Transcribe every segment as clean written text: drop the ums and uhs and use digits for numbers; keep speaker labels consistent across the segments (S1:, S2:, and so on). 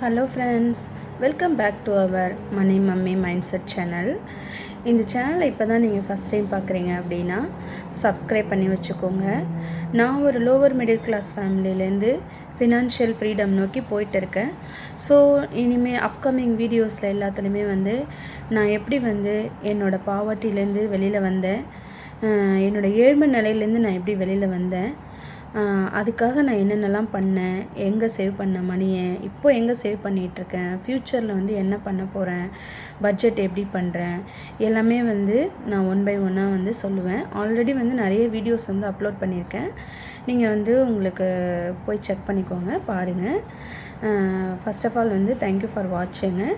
S1: Hello friends, welcome back to our money mummy mindset channel. இந்த சேனலை இப்போ தான் நீங்கள் ஃபஸ்ட் டைம் பார்க்குறீங்க அப்படின்னா சப்ஸ்கிரைப் பண்ணி வச்சுக்கோங்க. நான் ஒரு லோவர் மிடில் கிளாஸ் ஃபேமிலியிலேருந்து ஃபினான்ஷியல் ஃப்ரீடம் நோக்கி போயிட்டு இருக்கேன். ஸோ இனிமேல் அப்கமிங் வீடியோஸில் எல்லாத்துலேயுமே நான் எப்படி என்னோடய பாவர்ட்டிலேருந்து வெளியில் வந்தேன், என்னோடய ஏழ்மை நிலையிலேருந்து நான் எப்படி வெளியில் வந்தேன், அதுக்காக நான் என்னென்னலாம் பண்ணேன், எங்கே சேவ் பண்ண மணியை இப்போ எங்கே சேவ் பண்ணிகிட்ருக்கேன், ஃப்யூச்சரில் என்ன பண்ண போகிறேன், பட்ஜெட் எப்படி பண்ணுறேன், எல்லாமே நான் ஒன் பை ஒன்னாக சொல்லுவேன். ஆல்ரெடி நிறைய வீடியோஸ் அப்லோட் பண்ணியிருக்கேன். நீங்கள் உங்களுக்கு போய் செக் பண்ணிக்கோங்க, பாருங்கள். First of all thank you for watching.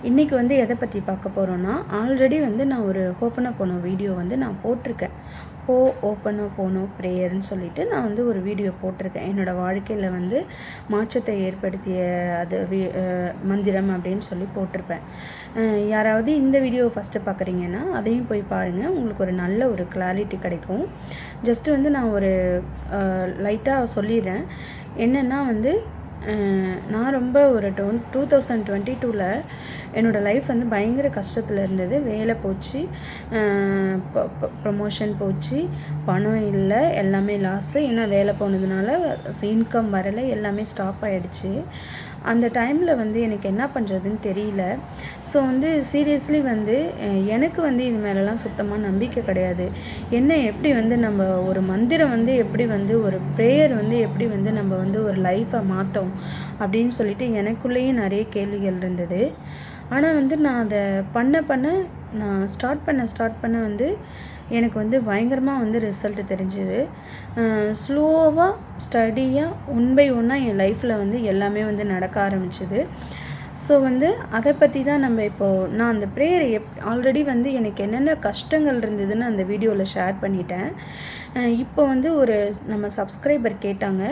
S1: இன்றைக்கி எதை பற்றி பார்க்க போகிறோன்னா, ஆல்ரெடி நான் ஒரு ஓப்பனாக போன வீடியோ நான் போட்டிருக்கேன். ஓப்பனாக போனோம் ப்ரேயர்னு சொல்லிவிட்டு நான் ஒரு வீடியோ போட்டிருக்கேன். என்னோடய வாழ்க்கையில் மாற்றத்தை ஏற்படுத்திய அது மந்திரம் அப்படின்னு சொல்லி போட்டிருப்பேன். யாராவது இந்த வீடியோ ஃபஸ்ட்டு பார்க்குறீங்கன்னா அதையும் போய் பாருங்கள், உங்களுக்கு ஒரு நல்ல ஒரு கிளாரிட்டி கிடைக்கும். ஜஸ்ட்டு நான் ஒரு லைட்டாக சொல்லிடுறேன். என்னென்னா நான் ரொம்ப ஒரு 2022 என்னோடய லைஃப் பயங்கர கஷ்டத்தில் இருந்தது. வேலை போச்சு, ப்ரமோஷன் போச்சு, பணம் இல்லை, எல்லாமே லாஸு. ஏன்னா வேலை போனதுனால இன்கம் வரலை, எல்லாமே ஸ்டாப் ஆகிடுச்சு. அந்த டைமில் எனக்கு என்ன பண்ணுறதுன்னு தெரியல. ஸோ சீரியஸ்லி எனக்கு இது மேலெலாம் சுத்தமாக நம்பிக்கை கிடையாது. என்ன எப்படி நம்ம ஒரு மந்திரம் எப்படி ஒரு ப்ரேயர் எப்படி நம்ம ஒரு லைஃப்பை மாற்றோம் அப்படின்னு சொல்லிட்டு எனக்குள்ளேயே நிறைய கேள்விகள் இருந்தது. ஆனால் நான் அதை பண்ண நான் ஸ்டார்ட் பண்ண எனக்கு பயங்கரமாக ரிசல்ட் தெரிஞ்சுது. ஸ்லோவாக ஸ்டடியாக ஒன் பை ஒன்னாக என் லைஃப்பில் எல்லாமே நடக்க ஆரம்பிச்சுது. ஸோ அதை பற்றி தான் நம்ம இப்போது நான் அந்த ப்ரேயரை ஆல்ரெடி எனக்கு என்னென்ன கஷ்டங்கள் இருந்ததுன்னு அந்த வீடியோவில் ஷேர் பண்ணிட்டேன். இப்போ ஒரு நம்ம சப்ஸ்கிரைபர் கேட்டாங்க,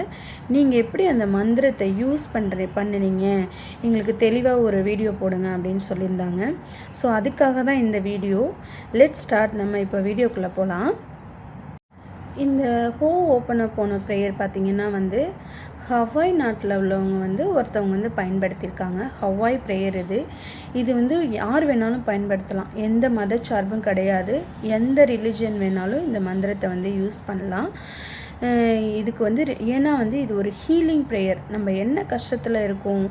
S1: நீங்கள் எப்படி அந்த மந்திரத்தை யூஸ் பண்ணுனீங்க, எங்களுக்கு தெளிவாக ஒரு வீடியோ போடுங்க அப்படின்னு சொல்லியிருந்தாங்க. ஸோ அதுக்காக தான் இந்த வீடியோ. Let's start. நம்ம இப்போ வீடியோக்குள்ளே போகலாம். இந்த ஓப்பனாக போன ப்ரேயர் பார்த்திங்கன்னா ஹவாய் நாட்டில் உள்ளவங்க ஒருத்தவங்க பயன்படுத்தியிருக்காங்க. ஹவாய் ப்ரேயர் இது யார் வேணாலும் பயன்படுத்தலாம். எந்த மதச்சார்பும் கிடையாது. எந்த ரிலிஜன் வேணாலும் இந்த மந்திரத்தை யூஸ் பண்ணலாம். இதுக்கு ஏன்னா இது ஒரு ஹீலிங் ப்ரேயர். நம்ம என்ன கஷ்டத்தில் இருக்கோம்,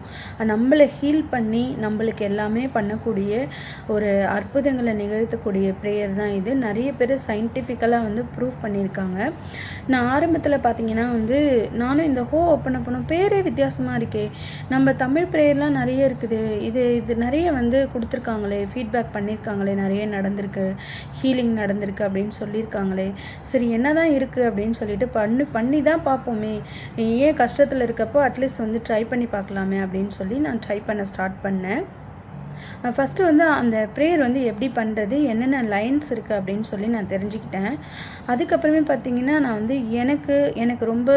S1: நம்மளை ஹீல் பண்ணி நம்மளுக்கு எல்லாமே பண்ணக்கூடிய ஒரு அற்புதங்களை நிகழ்த்தக்கூடிய ப்ரேயர் தான் இது. நிறைய பேர் சயின்டிஃபிக்கலாக ப்ரூவ் பண்ணியிருக்காங்க. நான் ஆரம்பத்தில் பார்த்தீங்கன்னா நானும் இந்த ஓப்பன் பண்ணோம் பேரே வித்தியாசமாக இருக்கே, நம்ம தமிழ் ப்ரேயர்லாம் நிறைய இருக்குது, இது நிறைய கொடுத்துருக்காங்களே, ஃபீட்பேக் பண்ணியிருக்காங்களே, நிறைய நடந்திருக்கு, ஹீலிங் நடந்திருக்கு அப்படின்னு சொல்லியிருக்காங்களே, சரி என்ன தான் இருக்குது அப்படின்னு சொல்லிட்டு பண்ணி தான் பார்ப்போமே, ஏன் கஷ்டத்தில் இருக்கப்போ அட்லீஸ்ட் ட்ரை பண்ணி பார்க்கலாமே அப்படின்னு சொல்லி நான் ட்ரை பண்ண ஸ்டார்ட் பண்ணேன். ஃபஸ்ட்டு அந்த ப்ரேயர் எப்படி பண்ணுறது, என்னென்ன லைன்ஸ் இருக்குது அப்படின்னு சொல்லி நான் தெரிஞ்சுக்கிட்டேன். அதுக்கப்புறமே பார்த்திங்கன்னா நான் எனக்கு ரொம்ப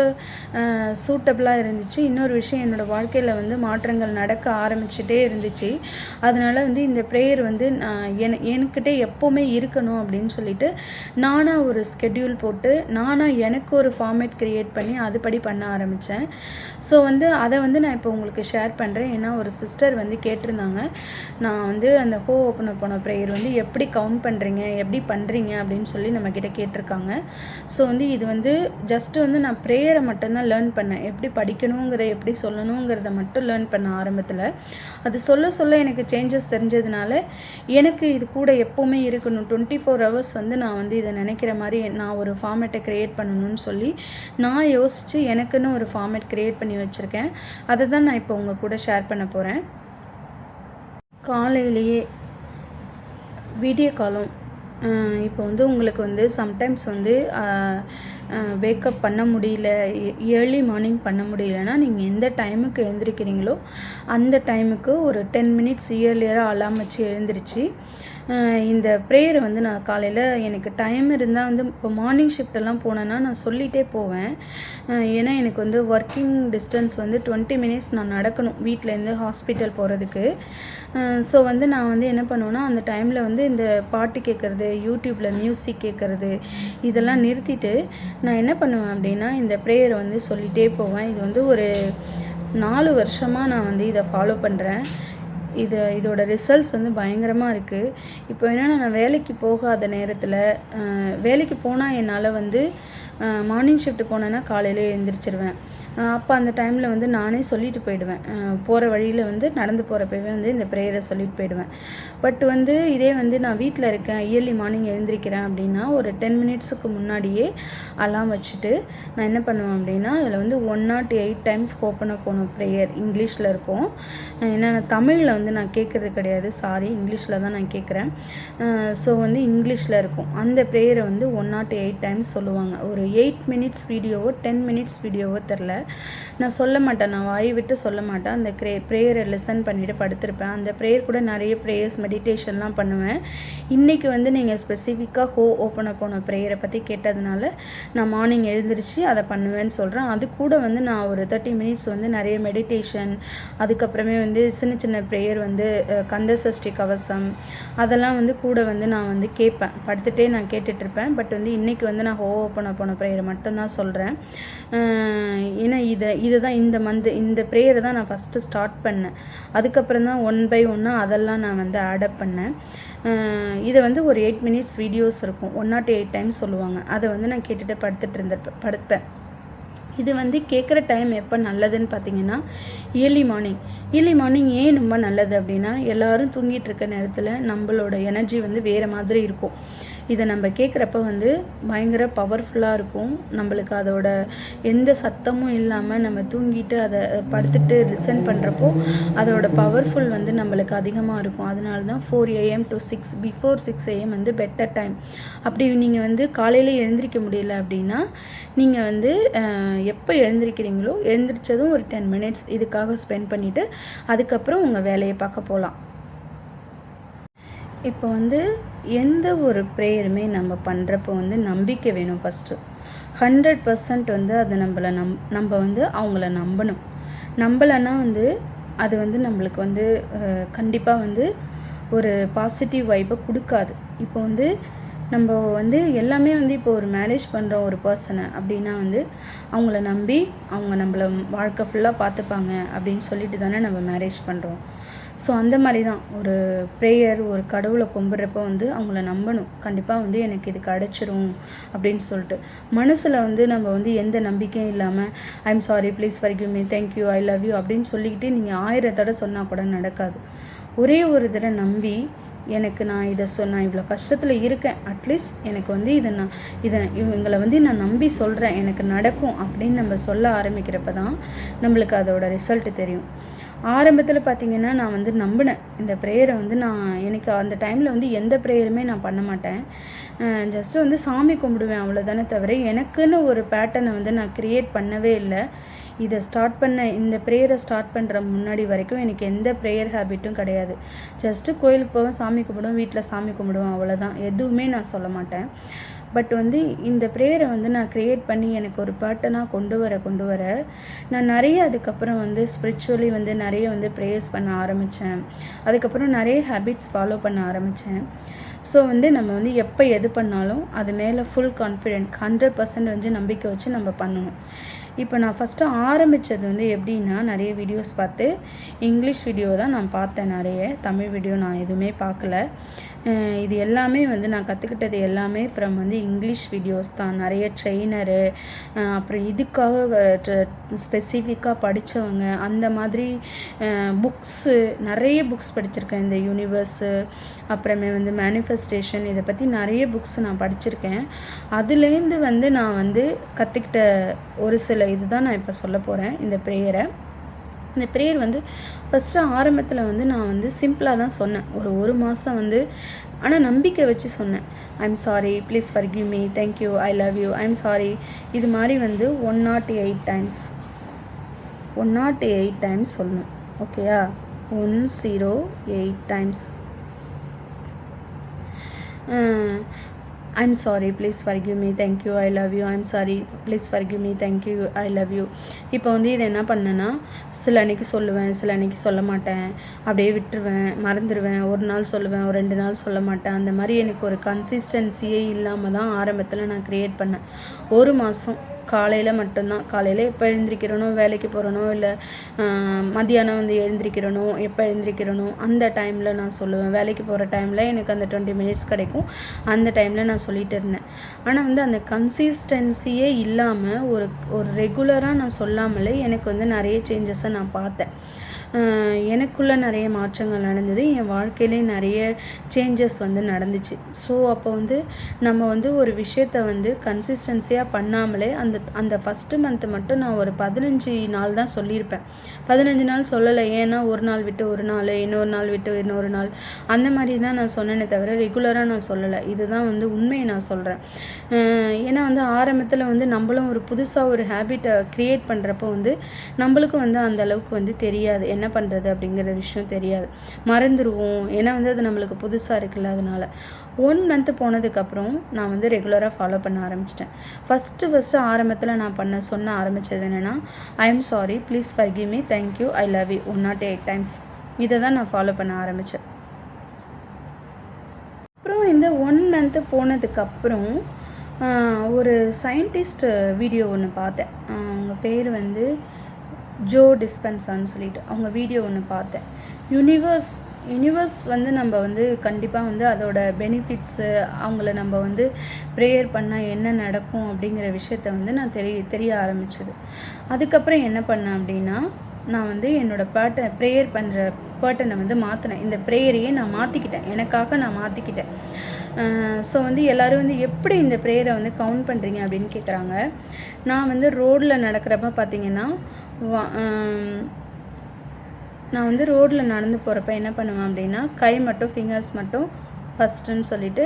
S1: சூட்டபுளாக இருந்துச்சு. இன்னொரு விஷயம், என்னோடய வாழ்க்கையில் மாற்றங்கள் நடக்க ஆரம்பிச்சுட்டே இருந்துச்சு. அதனால் இந்த ப்ரேயர் நான் எனக்கிட்டே எப்போவுமே இருக்கணும் அப்படின்னு சொல்லிட்டு நானாக ஒரு ஸ்கெட்யூல் போட்டு நானாக எனக்கு ஒரு ஃபார்மேட் க்ரியேட் பண்ணி அதுபடி பண்ண ஆரம்பித்தேன். ஸோ அதை நான் இப்போ உங்களுக்கு ஷேர் பண்ணுறேன். ஏன்னா ஒரு சிஸ்டர் கேட்டிருந்தாங்க, நான் அந்த ஓப்பன் போன ப்ரேயர் எப்படி கவுண்ட் பண்ணுறீங்க, எப்படி பண்ணுறீங்க அப்படின்னு சொல்லி நம்மக்கிட்ட கேட்டிருக்காங்க. ஸோ இது ஜஸ்ட்டு நான் ப்ரேயரை மட்டும்தான் லேர்ன் பண்ணேன். எப்படி படிக்கணுங்கிற, எப்படி சொல்லணுங்கிறத மட்டும் லேர்ன் பண்ண ஆரம்பத்தில். அது சொல்ல எனக்கு சேஞ்சஸ் தெரிஞ்சதுனால எனக்கு இது கூட எப்போவுமே இருக்கணும், 24 ஹவர்ஸ் நான் இதை நினைக்கிற மாதிரி நான் ஒரு ஃபார்மேட்டை க்ரியேட் பண்ணணும்னு சொல்லி நான் யோசித்து எனக்குன்னு ஒரு ஃபார்மேட் க்ரியேட் பண்ணி வச்சுருக்கேன். அதை தான் நான் இப்போ உங்கள் கூட ஷேர் பண்ண போகிறேன். காலையிலேயே விடிய காலம், இப்போ உங்களுக்கு சம்டைம்ஸ் வேக்கப் பண்ண முடியல, ஏர்லி மார்னிங் பண்ண முடியலன்னா நீங்கள் எந்த டைமுக்கு எழுந்திருக்கிறீங்களோ அந்த டைமுக்கு ஒரு 10 மினிட்ஸ் இயர்லியராக அலாம் வச்சு எழுந்திரிச்சு இந்த ப்ரேயரை நான் காலையில் எனக்கு டைம் இருந்தால் இப்போ மார்னிங் ஷிஃப்டெல்லாம் போனேன்னா நான் சொல்லிகிட்டே போவேன். ஏன்னா எனக்கு ஒர்க்கிங் டிஸ்டன்ஸ் 20 மினிட்ஸ் நான் நடக்கணும் வீட்டிலேருந்து ஹாஸ்பிட்டல் போகிறதுக்கு. ஸோ நான் என்ன பண்ணுவேன்னா அந்த டைமில் இந்த பாட்டு கேட்குறது, யூடியூப்பில் மியூசிக் கேட்குறது இதெல்லாம் நிறுத்திட்டு நான் என்ன பண்ணுவேன் அப்படின்னா இந்த ப்ரேயரை சொல்லிகிட்டே போவேன். இது ஒரு 4 வருஷமாக நான் வந்து இதை ஃபாலோ பண்ணுறேன். இதோட ரிசல்ட்ஸ் வந்து பயங்கரமாக இருக்குது. இப்போ என்னென்னா, நான் வேலைக்கு போகாத நேரத்தில் வேலைக்கு போனால் என்னால் வந்து மார்னிங் ஷிஃப்ட் போனேன்னா காலையிலே எழுந்திரிச்சிருவேன். அப்போ அந்த டைமில் வந்து நானே சொல்லிட்டு போயிடுவேன். போகிற வழியில் வந்து நடந்து போகிறப்பவே வந்து இந்த ப்ரேயரை சொல்லிட்டு போயிடுவேன். பட் வந்து இதே வந்து நான் வீட்டில் இருக்கேன், இயர்லி மார்னிங் எழுந்திரிக்கிறேன் அப்படின்னா ஒரு 10 மினிட்ஸுக்கு முன்னாடியே அலாம் வச்சுட்டு நான் என்ன பண்ணுவேன் அப்படின்னா, அதில் வந்து 108 டைம்ஸ் ஓப்பன் அப் போகணும் ப்ரேயர். இங்கிலீஷில் இருக்கும். ஏன்னா நான் தமிழில் வந்து நான் கேட்குறது கிடையாது, சாரி, இங்கிலீஷில் தான் நான் கேட்குறேன். ஸோ வந்து இங்கிலீஷில் இருக்கும். அந்த ப்ரேயரை வந்து 108 டைம்ஸ் சொல்லுவாங்க. ஒரு 8 மினிட்ஸ் வீடியோவோ 10 மினிட்ஸ் வீடியோவோ தெரில, நான் சொல்ல மாட்டேன், நான் வாய் விட்டு சொல்ல மாட்டேன். அந்த ப்ரேயரை லிசன் பண்ணிவிட்டு படுத்திருப்பேன். அந்த ப்ரேயர் கூட நிறைய ப்ரேயர்ஸ் மெடிடேஷன்லாம் பண்ணுவேன். இன்றைக்கி வந்து நீங்கள் ஸ்பெசிஃபிக்காக ஓப்பன் அப் போன ப்ரேயரை பற்றி கேட்டதுனால நான் மார்னிங் எழுந்திரிச்சு அதை பண்ணுவேன்னு சொல்கிறேன். அது கூட வந்து நான் ஒரு 30 மினிட்ஸ் வந்து நிறைய மெடிடேஷன், அதுக்கப்புறமே வந்து சின்ன சின்ன ப்ரேயர் வந்து கந்த சஷ்டி கவசம் அதெல்லாம் வந்து கூட வந்து நான் வந்து கேட்பேன். படுத்துகிட்டே நான் கேட்டுட்ருப்பேன். பட் வந்து இன்றைக்கி வந்து நான் ஓப்பன் அப் போன ப்ரேயரை மட்டும்தான் சொல்கிறேன். ஏன்னா இதை தான் இந்த ப்ரேயரை தான் நான் ஃபஸ்ட்டு ஸ்டார்ட் பண்ணேன். அதுக்கப்புறம் தான் 1 by 1 அதெல்லாம் நான் வந்து ஆடப் பண்ணேன். இதை வந்து ஒரு 8 மினிட்ஸ் வீடியோஸ் இருக்கும், 108 டைம்ஸ் சொல்லுவாங்க. அதை வந்து நான் கேட்டுட்டு படுப்பேன். இது வந்து கேட்குற டைம் எப்போ நல்லதுன்னு பார்த்தீங்கன்னா, இயர்லி மார்னிங் ஏன் ரொம்ப நல்லது அப்படின்னா, எல்லோரும் தூங்கிட்டு இருக்க நேரத்தில் நம்மளோட எனர்ஜி வந்து வேறு மாதிரி இருக்கும். இதை நம்ம கேட்குறப்ப வந்து பயங்கர பவர்ஃபுல்லாக இருக்கும். நம்மளுக்கு அதோட எந்த சத்தமும் இல்லாமல் நம்ம தூங்கிட்டு அதை படுத்துட்டு லிசன் பண்ணுறப்போ அதோட பவர்ஃபுல் வந்து நம்மளுக்கு அதிகமாக இருக்கும். அதனால தான் 4 AM to 6 பிஃபோர் 6 AM வந்து பெட்டர் டைம். அப்படி நீங்கள் வந்து காலையில் எழுந்திரிக்க முடியல அப்படின்னா, நீங்கள் வந்து எப்போ எழுந்திரிக்கிறீங்களோ எழுந்திரிச்சதும் ஒரு 10 மினிட்ஸ் இதுக்காக ஸ்பெண்ட் பண்ணிவிட்டு அதுக்கப்புறம் உங்கள் வேலையை பார்க்க போகலாம். இப்போ வந்து எந்த ஒரு ப்ரேயருமே நம்ம பண்ணுறப்போ வந்து நம்பிக்கை வேணும். ஃபஸ்ட்டு 100% வந்து அதை நம்ம வந்து அவங்கள நம்பலைன்னா வந்து அது வந்து நம்மளுக்கு வந்து கண்டிப்பாக வந்து ஒரு பாசிட்டிவ் வைப்பை கொடுக்காது. இப்போ வந்து நம்ம வந்து எல்லாமே வந்து இப்போ ஒரு மேரேஜ் பண்ணுறோம் ஒரு பர்சனை அப்படின்னா வந்து அவங்கள நம்பி அவங்க நம்மளை வாழ்க்கை ஃபுல்லாக பார்த்துப்பாங்க அப்படின்னு சொல்லிட்டு தானே நம்ம மேரேஜ் பண்ணுறோம். ஸோ அந்த மாதிரி தான் ஒரு ப்ரேயர், ஒரு கடவுளை கும்பிட்றப்போ வந்து அவங்கள நம்பணும். கண்டிப்பாக வந்து எனக்கு இது கிடச்சிரும் அப்படின்னு சொல்லிட்டு மனசில் வந்து நம்ம வந்து எந்த நம்பிக்கையும் இல்லாமல் I'm sorry, please forgive me, thank you, I love you அப்படின்னு சொல்லிக்கிட்டு நீங்கள் 1000 தடவை சொன்னால் கூட நடக்காது. ஒரே ஒரு தடவை நம்பி எனக்கு நான் இவ்வளோ கஷ்டத்தில் இருக்கேன், அட்லீஸ்ட் எனக்கு வந்து இவங்களை வந்து நான் நம்பி சொல்கிறேன், எனக்கு நடக்கும் அப்படின்னு நம்ம சொல்ல ஆரம்பிக்கிறப்ப தான் நம்மளுக்கு அதோட ரிசல்ட்டு தெரியும். ஆரம்பத்தில் பார்த்திங்கன்னா நான் வந்து நம்பினேன் இந்த ப்ரேயரை வந்து எனக்கு அந்த டைமில் வந்து எந்த ப்ரேயருமே நான் பண்ண மாட்டேன். ஜஸ்ட்டு வந்து சாமி கும்பிடுவேன், அவ்வளோதானே தவிர எனக்குன்னு ஒரு பேட்டர்னை வந்து நான் க்ரியேட் பண்ணவே இல்லை. இந்த ப்ரேயரை ஸ்டார்ட் பண்ணுற முன்னாடி வரைக்கும் எனக்கு எந்த ப்ரேயர் ஹேபிட்டும் கிடையாது. ஜஸ்ட்டு கோயிலுக்கு போவேன், சாமி கும்பிடுவேன், வீட்டில் சாமி கும்பிடுவேன், அவ்வளோதான். எதுவுமே நான் சொல்ல மாட்டேன். பட் வந்து இந்த ப்ரேயரை வந்து நான் க்ரியேட் பண்ணி எனக்கு ஒரு பேட்டர்னாக கொண்டு வர நான் நிறைய அதுக்கப்புறம் வந்து ஸ்பிரிச்சுவலி வந்து நிறைய வந்து ப்ரேயர்ஸ் பண்ண ஆரம்பித்தேன். அதுக்கப்புறம் நிறைய ஹேபிட்ஸ் ஃபாலோ பண்ண ஆரம்பித்தேன். ஸோ வந்து நம்ம வந்து எப்போ எது பண்ணாலும் அது மேலே ஃபுல் கான்ஃபிடென்ட் 100% வந்து நம்பிக்கை வச்சு நம்ம பண்ணணும். இப்போ நான் ஃபஸ்ட்டு ஆரம்பித்தது வந்து எப்படின்னா, நிறைய வீடியோஸ் பார்த்து இங்கிலீஷ் வீடியோ தான் நான் பார்த்தேன். நிறைய தமிழ் வீடியோ நான் எதுவுமே பார்க்கல. இது எல்லாமே வந்து நான் கற்றுக்கிட்டது எல்லாமே ஃப்ரம் வந்து இங்கிலீஷ் வீடியோஸ் தான். நிறைய ட்ரெயினரு, அப்புறம் இதுக்காக ஸ்பெசிஃபிக்காக படித்தவங்க, அந்த மாதிரி புக்ஸு, நிறைய புக்ஸ் படிச்சிருக்கேன். இந்த யூனிவர்ஸு, அப்புறமே வந்து மேனிஃபெஸ்டேஷன், இதை பற்றி நிறைய புக்ஸ் நான் படிச்சிருக்கேன். அதுலேருந்து வந்து நான் வந்து கற்றுக்கிட்ட ஒரு சில இதுதான் நான் இப்போ சொல்ல போகிறேன். இந்த ப்ரேயர் வந்து ஃபஸ்ட்டு ஆரம்பத்தில் வந்து நான் வந்து சிம்பிளாக தான் சொன்னேன். ஒரு மாதம் வந்து, ஆனால் நம்பிக்கை வச்சு சொன்னேன். I'm sorry, please forgive me, thank you, I love you, I'm sorry, இது மாதிரி வந்து 108 டைம்ஸ் சொல்லணும். ஓகேயா? 108 times. I'm sorry, please forgive me, thank you, I love you, I'm sorry, please forgive me, thank you, I love you. இப்போ வந்து இதை என்ன பண்ணேன்னா, சில அன்றைக்கி சொல்லுவேன், சில அன்றைக்கி சொல்ல மாட்டேன், அப்படியே விட்டுருவேன், மறந்துடுவேன். ஒரு நாள் சொல்லுவேன், ஒரு 2 நாள் சொல்ல மாட்டேன். அந்த மாதிரி எனக்கு ஒரு கன்சிஸ்டன்சியே இல்லாமல் தான் ஆரம்பத்தில் நான் க்ரியேட் பண்ணேன். ஒரு மாதம் காலையில் மட்டும்தான். காலையில் எப்போ எழுந்திரிக்கிறனோ, வேலைக்கு போகிறனோ, இல்லை மதியானம் வந்து எழுந்திரிக்கிறனோ, எப்போ எழுந்திரிக்கிறனோ அந்த டைமில் நான் சொல்லுவேன். வேலைக்கு போகிற டைமில் எனக்கு அந்த 20 மினிட்ஸ் கிடைக்கும். அந்த டைமில் நான் சொல்லிகிட்டு இருந்தேன். ஆனால் வந்து அந்த கன்சிஸ்டன்சியே இல்லாமல் ஒரு ஒரு ரெகுலராக நான் சொல்லாமலே எனக்கு வந்து நிறைய சேஞ்சஸை நான் பார்த்தேன். எனக்குள்ளே நிறைய மாற்றங்கள் நடந்தது. என் வாழ்க்கையிலே நிறைய சேஞ்சஸ் வந்து நடந்துச்சு. ஸோ அப்போ வந்து நம்ம வந்து ஒரு விஷயத்தை வந்து கன்சிஸ்டன்சியாக பண்ணாமலே அந்த ஃபஸ்ட்டு மந்த்து மட்டும் நான் ஒரு 15 நாள் தான் சொல்லியிருப்பேன். 15 நாள் சொல்லலை. ஏன்னா ஒரு நாள் விட்டு ஒரு நாள், இன்னொரு நாள் விட்டு இன்னொரு நாள், அந்த மாதிரி தான் நான் சொன்னேனே தவிர ரெகுலராக நான் சொல்லலை. இதுதான் வந்து உண்மையை நான் சொல்கிறேன். ஏன்னா வந்து ஆரம்பத்தில் வந்து நம்மளும் ஒரு புதுசாக ஒரு ஹேபிட்டை க்ரியேட் பண்ணுறப்போ வந்து நம்மளுக்கும் வந்து அந்தளவுக்கு வந்து தெரியாது என்ன பண்ணுறது அப்படிங்கிற விஷயம் தெரியாது, மறந்துடுவோம். ஏன்னா வந்து அது நம்மளுக்கு புதுசாக இருக்குல்ல. அதனால் 1 மந்த்து போனதுக்கப்புறம் நான் வந்து ரெகுலராக ஃபாலோ பண்ண ஆரம்பிச்சிட்டேன். ஃபஸ்ட்டு ஆரம்பத்தில் நான் சொன்ன ஆரம்பித்தது என்னென்னா, ஐ am sorry, please forgive me, thank you, I love you 108 times. இதை தான் நான் ஃபாலோ பண்ண ஆரம்பித்தேன். அப்புறம் இந்த 1 மந்த்து போனதுக்கப்புறம் ஒரு சயின்டிஸ்ட் வீடியோ ஒன்று பார்த்தேன். அவங்க பேர் வந்து ஜோ டிஸ்பென்சான்னு சொல்லிட்டு அவங்க வீடியோ ஒன்று பார்த்தேன். யூனிவர்ஸ் வந்து நம்ம வந்து கண்டிப்பாக வந்து அதோட பெனிஃபிட்ஸு, அவங்கள நம்ம வந்து ப்ரேயர் பண்ணால் என்ன நடக்கும் அப்படிங்கிற விஷயத்த வந்து நான் தெரிய ஆரம்பிச்சது. அதுக்கப்புறம் என்ன பண்ணேன் அப்படின்னா, நான் வந்து என்னோடய ப்ரேயர் பண்ணுற பேட்டனை வந்து மாற்றினேன். இந்த ப்ரேயரையே நான் மாற்றிக்கிட்டேன், எனக்காக நான் மாற்றிக்கிட்டேன். ஸோ வந்து எல்லோரும் வந்து எப்படி இந்த ப்ரேயரை வந்து கவுண்ட் பண்ணுறீங்க அப்படின்னு கேட்குறாங்க. நான் வந்து ரோடில் நடக்கிறப்ப பார்த்திங்கன்னா, நான் வந்து ரோட்டில் நடந்து போகிறப்ப என்ன பண்ணுவேன் அப்படின்னா, கை மட்டும் ஃபிங்கர்ஸ் மட்டும் ஃபஸ்ட்டுன்னு சொல்லிவிட்டு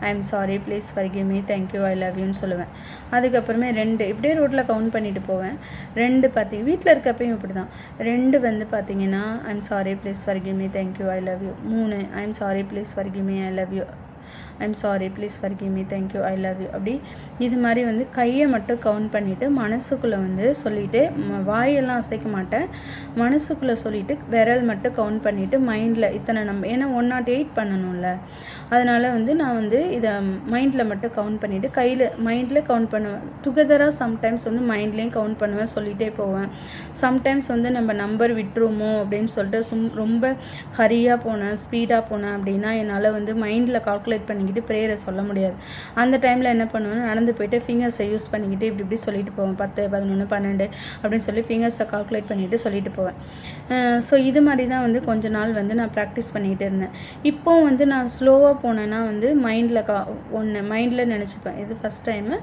S1: I am sorry, please forgive me, thank you, I love யூன்னு சொல்லுவேன். அதுக்கப்புறமே 2 இப்படியே ரோட்டில் கவுண்ட் பண்ணிவிட்டு போவேன். 2 வீட்டில் இருக்கப்பையும் இப்படி தான். 2 வந்து பார்த்திங்கன்னா ஐ am sorry, please forgive me, thank you, I love you. 3 I am sorry, please forgive me, I love you, I am sorry, please forgive me, thank you, I love you. அப்படி இது மாதிரி வந்து கையை மட்டும் கவுண்ட் பண்ணிவிட்டு மனசுக்குள்ளே வந்து சொல்லிவிட்டு, வாயெல்லாம் அசைக்க மாட்டேன், மனசுக்குள்ளே சொல்லிவிட்டு விரல் மட்டும் கவுண்ட் பண்ணிவிட்டு மைண்டில் இத்தனை நம்ம, ஏன்னா 108 பண்ணணும்ல, அதனால் வந்து நான் வந்து இதை மைண்டில் மட்டும் கவுண்ட் பண்ணிவிட்டு மைண்டில் கவுண்ட் பண்ணுவேன். டுகெதராக சம்டைம்ஸ் வந்து மைண்ட்லேயும் கவுண்ட் பண்ணுவேன், சொல்லிகிட்டே போவேன். சம்டைம்ஸ் வந்து நம்ம நம்பர் விட்டுருமோ அப்படின்னு சொல்லிட்டு ரொம்ப ஹரியாக போனேன், ஸ்பீடாக போனேன் அப்படின்னா என்னால் வந்து மைண்டில் கால்குலேட் பண்ணிக்கிட்டு ப்ரேயரை சொல்ல முடியாது. அந்த டைமில் என்ன பண்ணுவேன்னா, நடந்து போய்ட்டு ஃபிங்கர்ஸை யூஸ் பண்ணிக்கிட்டு இப்படி சொல்லிட்டு போவேன். 10, 11, 12 அப்படின்னு சொல்லி ஃபிங்கர்ஸை கால்குலேட் பண்ணிவிட்டு சொல்லிட்டு போவேன். ஸோ இது மாதிரி தான் வந்து கொஞ்ச நாள் வந்து நான் ப்ராக்டிஸ் பண்ணிக்கிட்டு இருந்தேன். இப்போது வந்து நான் ஸ்லோவாக போனேன்னா வந்து மைண்டில் நினச்சிப்பேன், இது first time,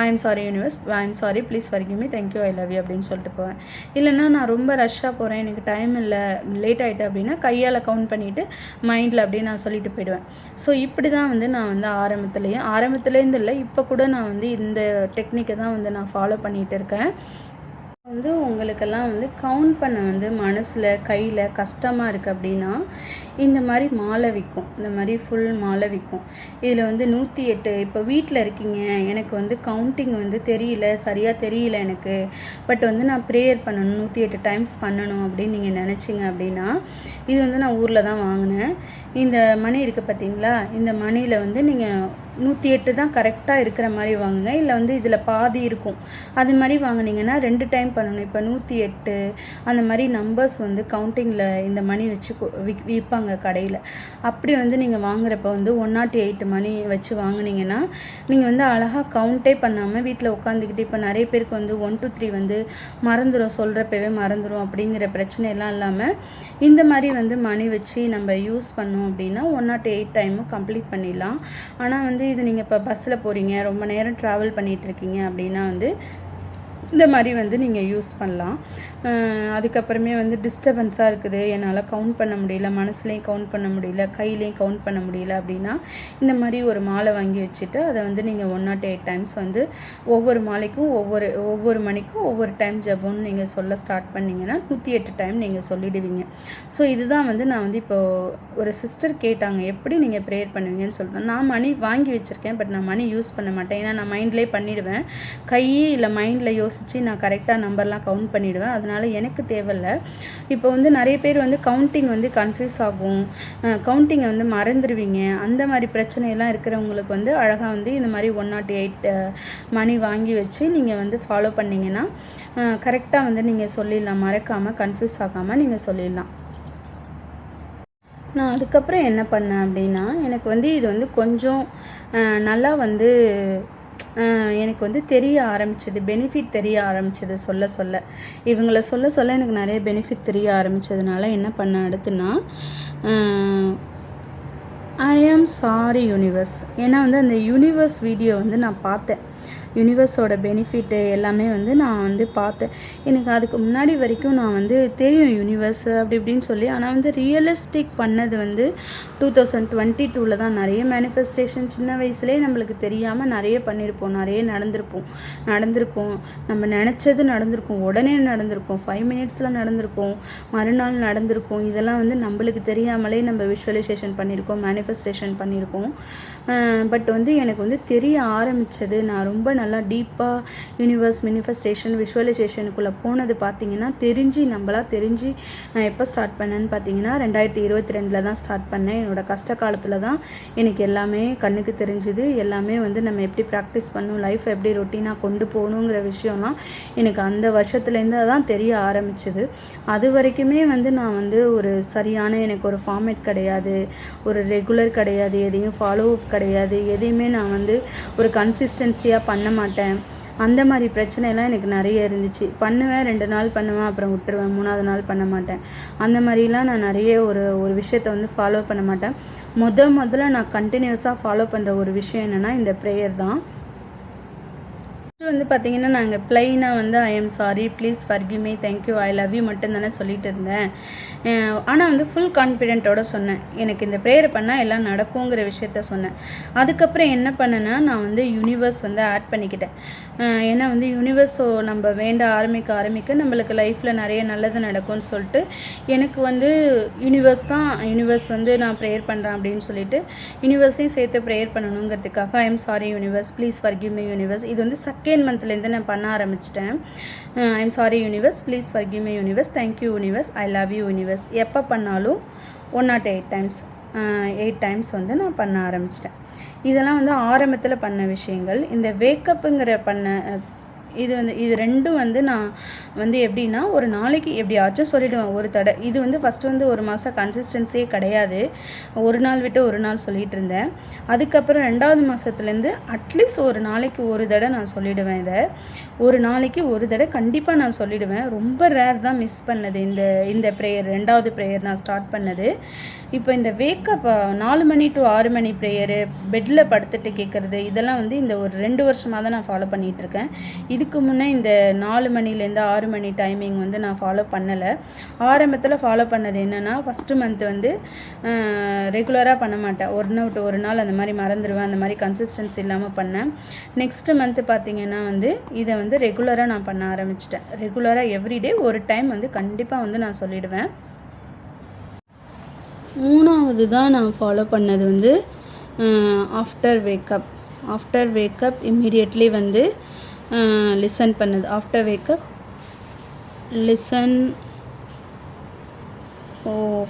S1: I am sorry universe, I am sorry, please forgive me, thank you, I love you அப்படின்னு சொல்லிட்டு போவேன். இல்லைன்னா நான் ரொம்ப ரஷ்ஷாக போகிறேன், எனக்கு டைம் இல்லை, லேட் ஆகிட்டு அப்படின்னா கையால் கவுண்ட் பண்ணிவிட்டு மைண்டில் அப்படியே நான் சொல்லிட்டு போயிடுவேன். ஸோ இப்படி தான் வந்து நான் வந்து ஆரம்பத்துலேருந்து இல்லை, இப்போ கூட நான் வந்து இந்த டெக்னிக்கை தான் வந்து நான் ஃபாலோ பண்ணிகிட்டு இருக்கேன். வந்து உங்களுக்கெல்லாம் வந்து கவுண்ட் பண்ண வந்து மனசில் கையில் கஷ்டமாக இருக்குது அப்படின்னா, இந்த மாதிரி மாலை விற்கும், இந்த மாதிரி ஃபுல் மாலை விற்கும். இதில் வந்து 108, இப்போ வீட்டில் இருக்கீங்க, எனக்கு வந்து கவுண்டிங் வந்து சரியாக தெரியல எனக்கு, பட் வந்து நான் ப்ரேயர் பண்ணணும், 108 டைம்ஸ் பண்ணணும் அப்படின்னு நீங்கள் நினச்சிங்க அப்படின்னா, இது வந்து நான் ஊரில் தான் வாங்கினேன். இந்த மணி இருக்குது பார்த்தீங்களா, இந்த மணியில் வந்து நீங்கள் 108 தான் கரெக்டாக இருக்கிற மாதிரி வாங்குங்க, இல்லை வந்து இதில் பாதி இருக்கும் அது மாதிரி வாங்கினீங்கன்னா 2 டைம் பண்ணணும். இப்போ 108 அந்த மாதிரி நம்பர்ஸ் வந்து கவுண்டிங்கில் இந்த மணி வச்சு விற்பாங்க கடையில். அப்படி வந்து நீங்கள் வாங்குறப்ப வந்து 108 மணி வச்சு வாங்கினீங்கன்னா நீங்கள் வந்து அழகாக கவுண்டே பண்ணாமல் வீட்டில் உட்காந்துக்கிட்டு, இப்போ நிறைய பேருக்கு வந்து 1 to 3 வந்து மறந்துடும், சொல்கிறப்பவே மறந்துடும் அப்படிங்கிற பிரச்சனையெல்லாம் இல்லாமல் இந்த மாதிரி வந்து மணி வச்சு நம்ம யூஸ் பண்ணோம் அப்படின்னா 108 டைமும் கம்ப்ளீட் பண்ணிடலாம். ஆனால் வந்து இது நீங்கள் இப்போ பஸ்ஸில் போகிறீங்க, ரொம்ப நேரம் ட்ராவல் பண்ணிகிட்ருக்கீங்க அப்படின்னா வந்து இந்த மாதிரி வந்து நீங்கள் யூஸ் பண்ணலாம். அதுக்கப்புறமே வந்து டிஸ்டர்பன்ஸாக இருக்குது, என்னால் கவுண்ட் பண்ண முடியல, மனசுலேயும் கவுண்ட் பண்ண முடியல, கையிலையும் கவுண்ட் பண்ண முடியல அப்படின்னா இந்த மாதிரி ஒரு மாலை வாங்கி வச்சுட்டு அதை வந்து நீங்கள் 108 டைம்ஸ் வந்து ஒவ்வொரு மாலைக்கும் ஒவ்வொரு மணிக்கும் ஒவ்வொரு டைம் ஜபம்னு நீங்கள் சொல்ல ஸ்டார்ட் பண்ணிங்கன்னா 108 டைம் நீங்கள் சொல்லிடுவீங்க. ஸோ இதுதான் வந்து நான் வந்து இப்போது ஒரு சிஸ்டர் கேட்டாங்க, எப்படி நீங்கள் ப்ரேயர் பண்ணுவீங்கன்னு சொல்லிட்டேன். நான் மணி வாங்கி வச்சுருக்கேன், பட் நான் மணி யூஸ் பண்ண மாட்டேன், ஏன்னா நான் மைண்ட்லேயே பண்ணிவிடுவேன், கையே இல்லை மைண்டில் யோசித்து நான் கரெக்டாக நம்பர்லாம் கவுண்ட் பண்ணிவிடுவேன். அதனால் எனக்கு தேவையில்ல. இப்போ வந்து நிறைய பேர் வந்து கவுண்டிங் வந்து கன்ஃப்யூஸ் ஆகும், கவுண்டிங்கை வந்து மறந்துடுவீங்க. அந்த மாதிரி பிரச்சனையெல்லாம் இருக்கிறவங்களுக்கு வந்து அழகாக வந்து இந்த மாதிரி 108 மணி வாங்கி வச்சு நீங்கள் வந்து ஃபாலோ பண்ணிங்கன்னா கரெக்டாக வந்து நீங்கள் சொல்லிடலாம். மறக்காமல் கன்ஃப்யூஸ் ஆகாமல் நீங்கள் சொல்லிடலாம். நான் அதுக்கப்புறம் என்ன பண்ணேன் அப்படின்னா, எனக்கு வந்து இது வந்து கொஞ்சம் நல்லா வந்து எனக்கு வந்து தெரிய ஆரம்பிச்சது, பெனிஃபிட் தெரிய ஆரம்பிச்சது. சொல்ல இவங்கள சொல்ல எனக்கு நிறைய பெனிஃபிட் தெரிய ஆரம்பித்ததுனால என்ன பண்ணேன் அடுத்துனா, ஐ ஆம் சாரி யூனிவர்ஸ். ஏன்னா வந்து அந்த யூனிவர்ஸ் வீடியோ வந்து நான் பார்த்தேன். யூனிவர்ஸோட பெனிஃபிட்டு எல்லாமே வந்து நான் வந்து பார்த்தேன். எனக்கு அதுக்கு முன்னாடி வரைக்கும் நான் வந்து தெரியும் யூனிவர்ஸ் அப்படி இப்படின்னு சொல்லி. ஆனால் வந்து ரியலிஸ்டிக் பண்ணது வந்து 2022 தான். நிறைய மேனிஃபெஸ்டேஷன் சின்ன வயசுலேயே நம்மளுக்கு தெரியாமல் நிறைய பண்ணியிருப்போம், நிறைய நடந்திருக்கும். நம்ம நினச்சது நடந்திருக்கும், உடனே நடந்திருக்கும், 5 மினிட்ஸில் நடந்திருக்கும், மறுநாள் நடந்திருக்கும். இதெல்லாம் வந்து நம்மளுக்கு தெரியாமலே நம்ம விஷுவலைசேஷன் பண்ணியிருக்கோம், மேனிஃபெஸ்டேஷன் பண்ணியிருக்கோம். பட் வந்து எனக்கு வந்து தெரிய ஆரம்பித்தது, நான் ரொம்ப நல்லா டீப்பாக யூனிவர்ஸ் மேனிஃபெஸ்டேஷன் விஷுவலைசேஷனுக்குள்ளே போனது பார்த்திங்கன்னா நம்மளாக தெரிஞ்சு நான் எப்போ ஸ்டார்ட் பண்ணேன்னு பார்த்தீங்கன்னா 2022 தான் ஸ்டார்ட் பண்ணேன். என்னோடய கஷ்ட காலத்தில் தான் எனக்கு எல்லாமே கண்ணுக்கு தெரிஞ்சுது. எல்லாமே வந்து நம்ம எப்படி ப்ராக்டிஸ் பண்ணணும், லைஃப் எப்படி ரொட்டீனாக கொண்டு போகணுங்கிற விஷயம்லாம் எனக்கு அந்த வருஷத்துலேருந்து தான் தெரிய ஆரம்பிச்சுது. அது வரைக்குமே வந்து நான் வந்து ஒரு சரியான எனக்கு ஒரு ஃபார்மேட் கிடையாது, ஒரு ரெகுலர் கிடையாது, எதையும் ஃபாலோ அப் கிடையாது, எதையுமே நான் வந்து ஒரு கன்சிஸ்டன்சியாக பண்ண மாட்டேன். அந்த மாதிரி பிரச்சனைலாம் எனக்கு நிறைய இருந்துச்சு. பண்ணுவேன், 2 நாள் பண்ணுவேன், அப்புறம் விட்டுருவேன், 3ஆவது நாள் பண்ண மாட்டேன். அந்த மாதிரிலாம் நான் நிறைய ஒரு விஷயத்தை வந்து ஃபாலோ பண்ண மாட்டேன். முதல்ல நான் கண்டினியூஸாக ஃபாலோ பண்ணுற ஒரு விஷயம் என்னென்னா இந்த ப்ரேயர் தான். வந்து பார்த்திங்கன்னா நாங்கள் ப்ளைனாக வந்து ஐ am sorry, please forgive me, thank you, I love you மட்டும் தானே சொல்லிட்டு இருந்தேன். ஆனால் வந்து ஃபுல் கான்ஃபிடென்ட்டோடு சொன்னேன். எனக்கு இந்த ப்ரேயர் பண்ணால் எல்லாம் நடக்குங்கிற விஷயத்த சொன்னேன். அதுக்கப்புறம் என்ன பண்ணேன்னா நான் வந்து யூனிவர்ஸ் வந்து ஆட் பண்ணிக்கிட்டேன். ஏன்னா வந்து யூனிவர்ஸோ நம்ம வேண்ட ஆரம்பிக்க நம்மளுக்கு லைஃப்பில் நிறைய நல்லது நடக்கும்னு சொல்லிட்டு எனக்கு வந்து யூனிவர்ஸ் வந்து நான் ப்ரேயர் பண்ணுறேன் அப்படின்னு சொல்லிட்டு யூனிவர்ஸையும் சேர்த்து ப்ரேயர் பண்ணணுங்கிறதுக்காக I am sorry universe, please forgive me universe. இது வந்து செகண்ட் மந்த்லேருந்து நான் பண்ண ஆரம்பிச்சிட்டேன். I am sorry universe, please forgive me universe, thank you universe, I love you universe. எப்போ பண்ணாலும் 108 டைம்ஸ் 8 டைம்ஸ் வந்து நான் பண்ண ஆரம்பிச்சிட்டேன். இதெல்லாம் வந்து ஆரம்பத்தில் பண்ண விஷயங்கள். இந்த வேக்கப்புங்கிற இது ரெண்டும் வந்து நான் வந்து எப்படின்னா ஒரு நாளைக்கு எப்படியாச்சும் சொல்லிவிடுவேன் ஒரு தடவை. இது வந்து ஃபஸ்ட்டு வந்து ஒரு மாதம் கன்சிஸ்டன்சியே கிடையாது, ஒரு நாள் விட்டு ஒரு நாள் சொல்லிகிட்டு இருந்தேன். அதுக்கப்புறம் 2வது மாதத்துலேருந்து அட்லீஸ்ட் ஒரு நாளைக்கு ஒரு தடவை நான் சொல்லிவிடுவேன். இதை ஒரு நாளைக்கு ஒரு தடவை கண்டிப்பாக நான் சொல்லிவிடுவேன். ரொம்ப ரேர் தான் மிஸ் பண்ணது இந்த ப்ரேயர். 2வது ப்ரேயர் நான் ஸ்டார்ட் பண்ணது. இப்போ இந்த வேக்கப் 4 மணி டு 6 மணி ப்ரேயரு, பெட்டில் படுத்துட்டு கேட்குறது, இதெல்லாம் வந்து இந்த ஒரு 2 வருஷமாக தான் நான் ஃபாலோ பண்ணிகிட்ருக்கேன். இதுக்கு முன்னே இந்த 4 மணிலேருந்து 6 மணி டைமிங் வந்து நான் ஃபாலோ பண்ணலை. ஆரம்பத்தில் ஃபாலோ பண்ணது என்னென்னா, ஃபஸ்ட்டு மந்த் வந்து ரெகுலராக பண்ண மாட்டேன், ஒரு நாள் அந்த மாதிரி மறந்துடுவேன். அந்த மாதிரி கன்சிஸ்டன்சி இல்லாமல் பண்ணேன். நெக்ஸ்ட்டு மந்த்து பார்த்திங்கன்னா வந்து இதை வந்து ரெகுலராக நான் பண்ண ஆரம்பிச்சிட்டேன். ரெகுலராக எவ்ரிடே ஒரு டைம் வந்து கண்டிப்பாக வந்து நான் சொல்லிவிடுவேன். 3வது தான் நான் ஃபாலோ பண்ணது வந்து ஆஃப்டர் வேக்கப் இம்மீடியட்லி வந்து லிசன் பண்ணது. ஆஃப்டர் வேக்கப் லிசன்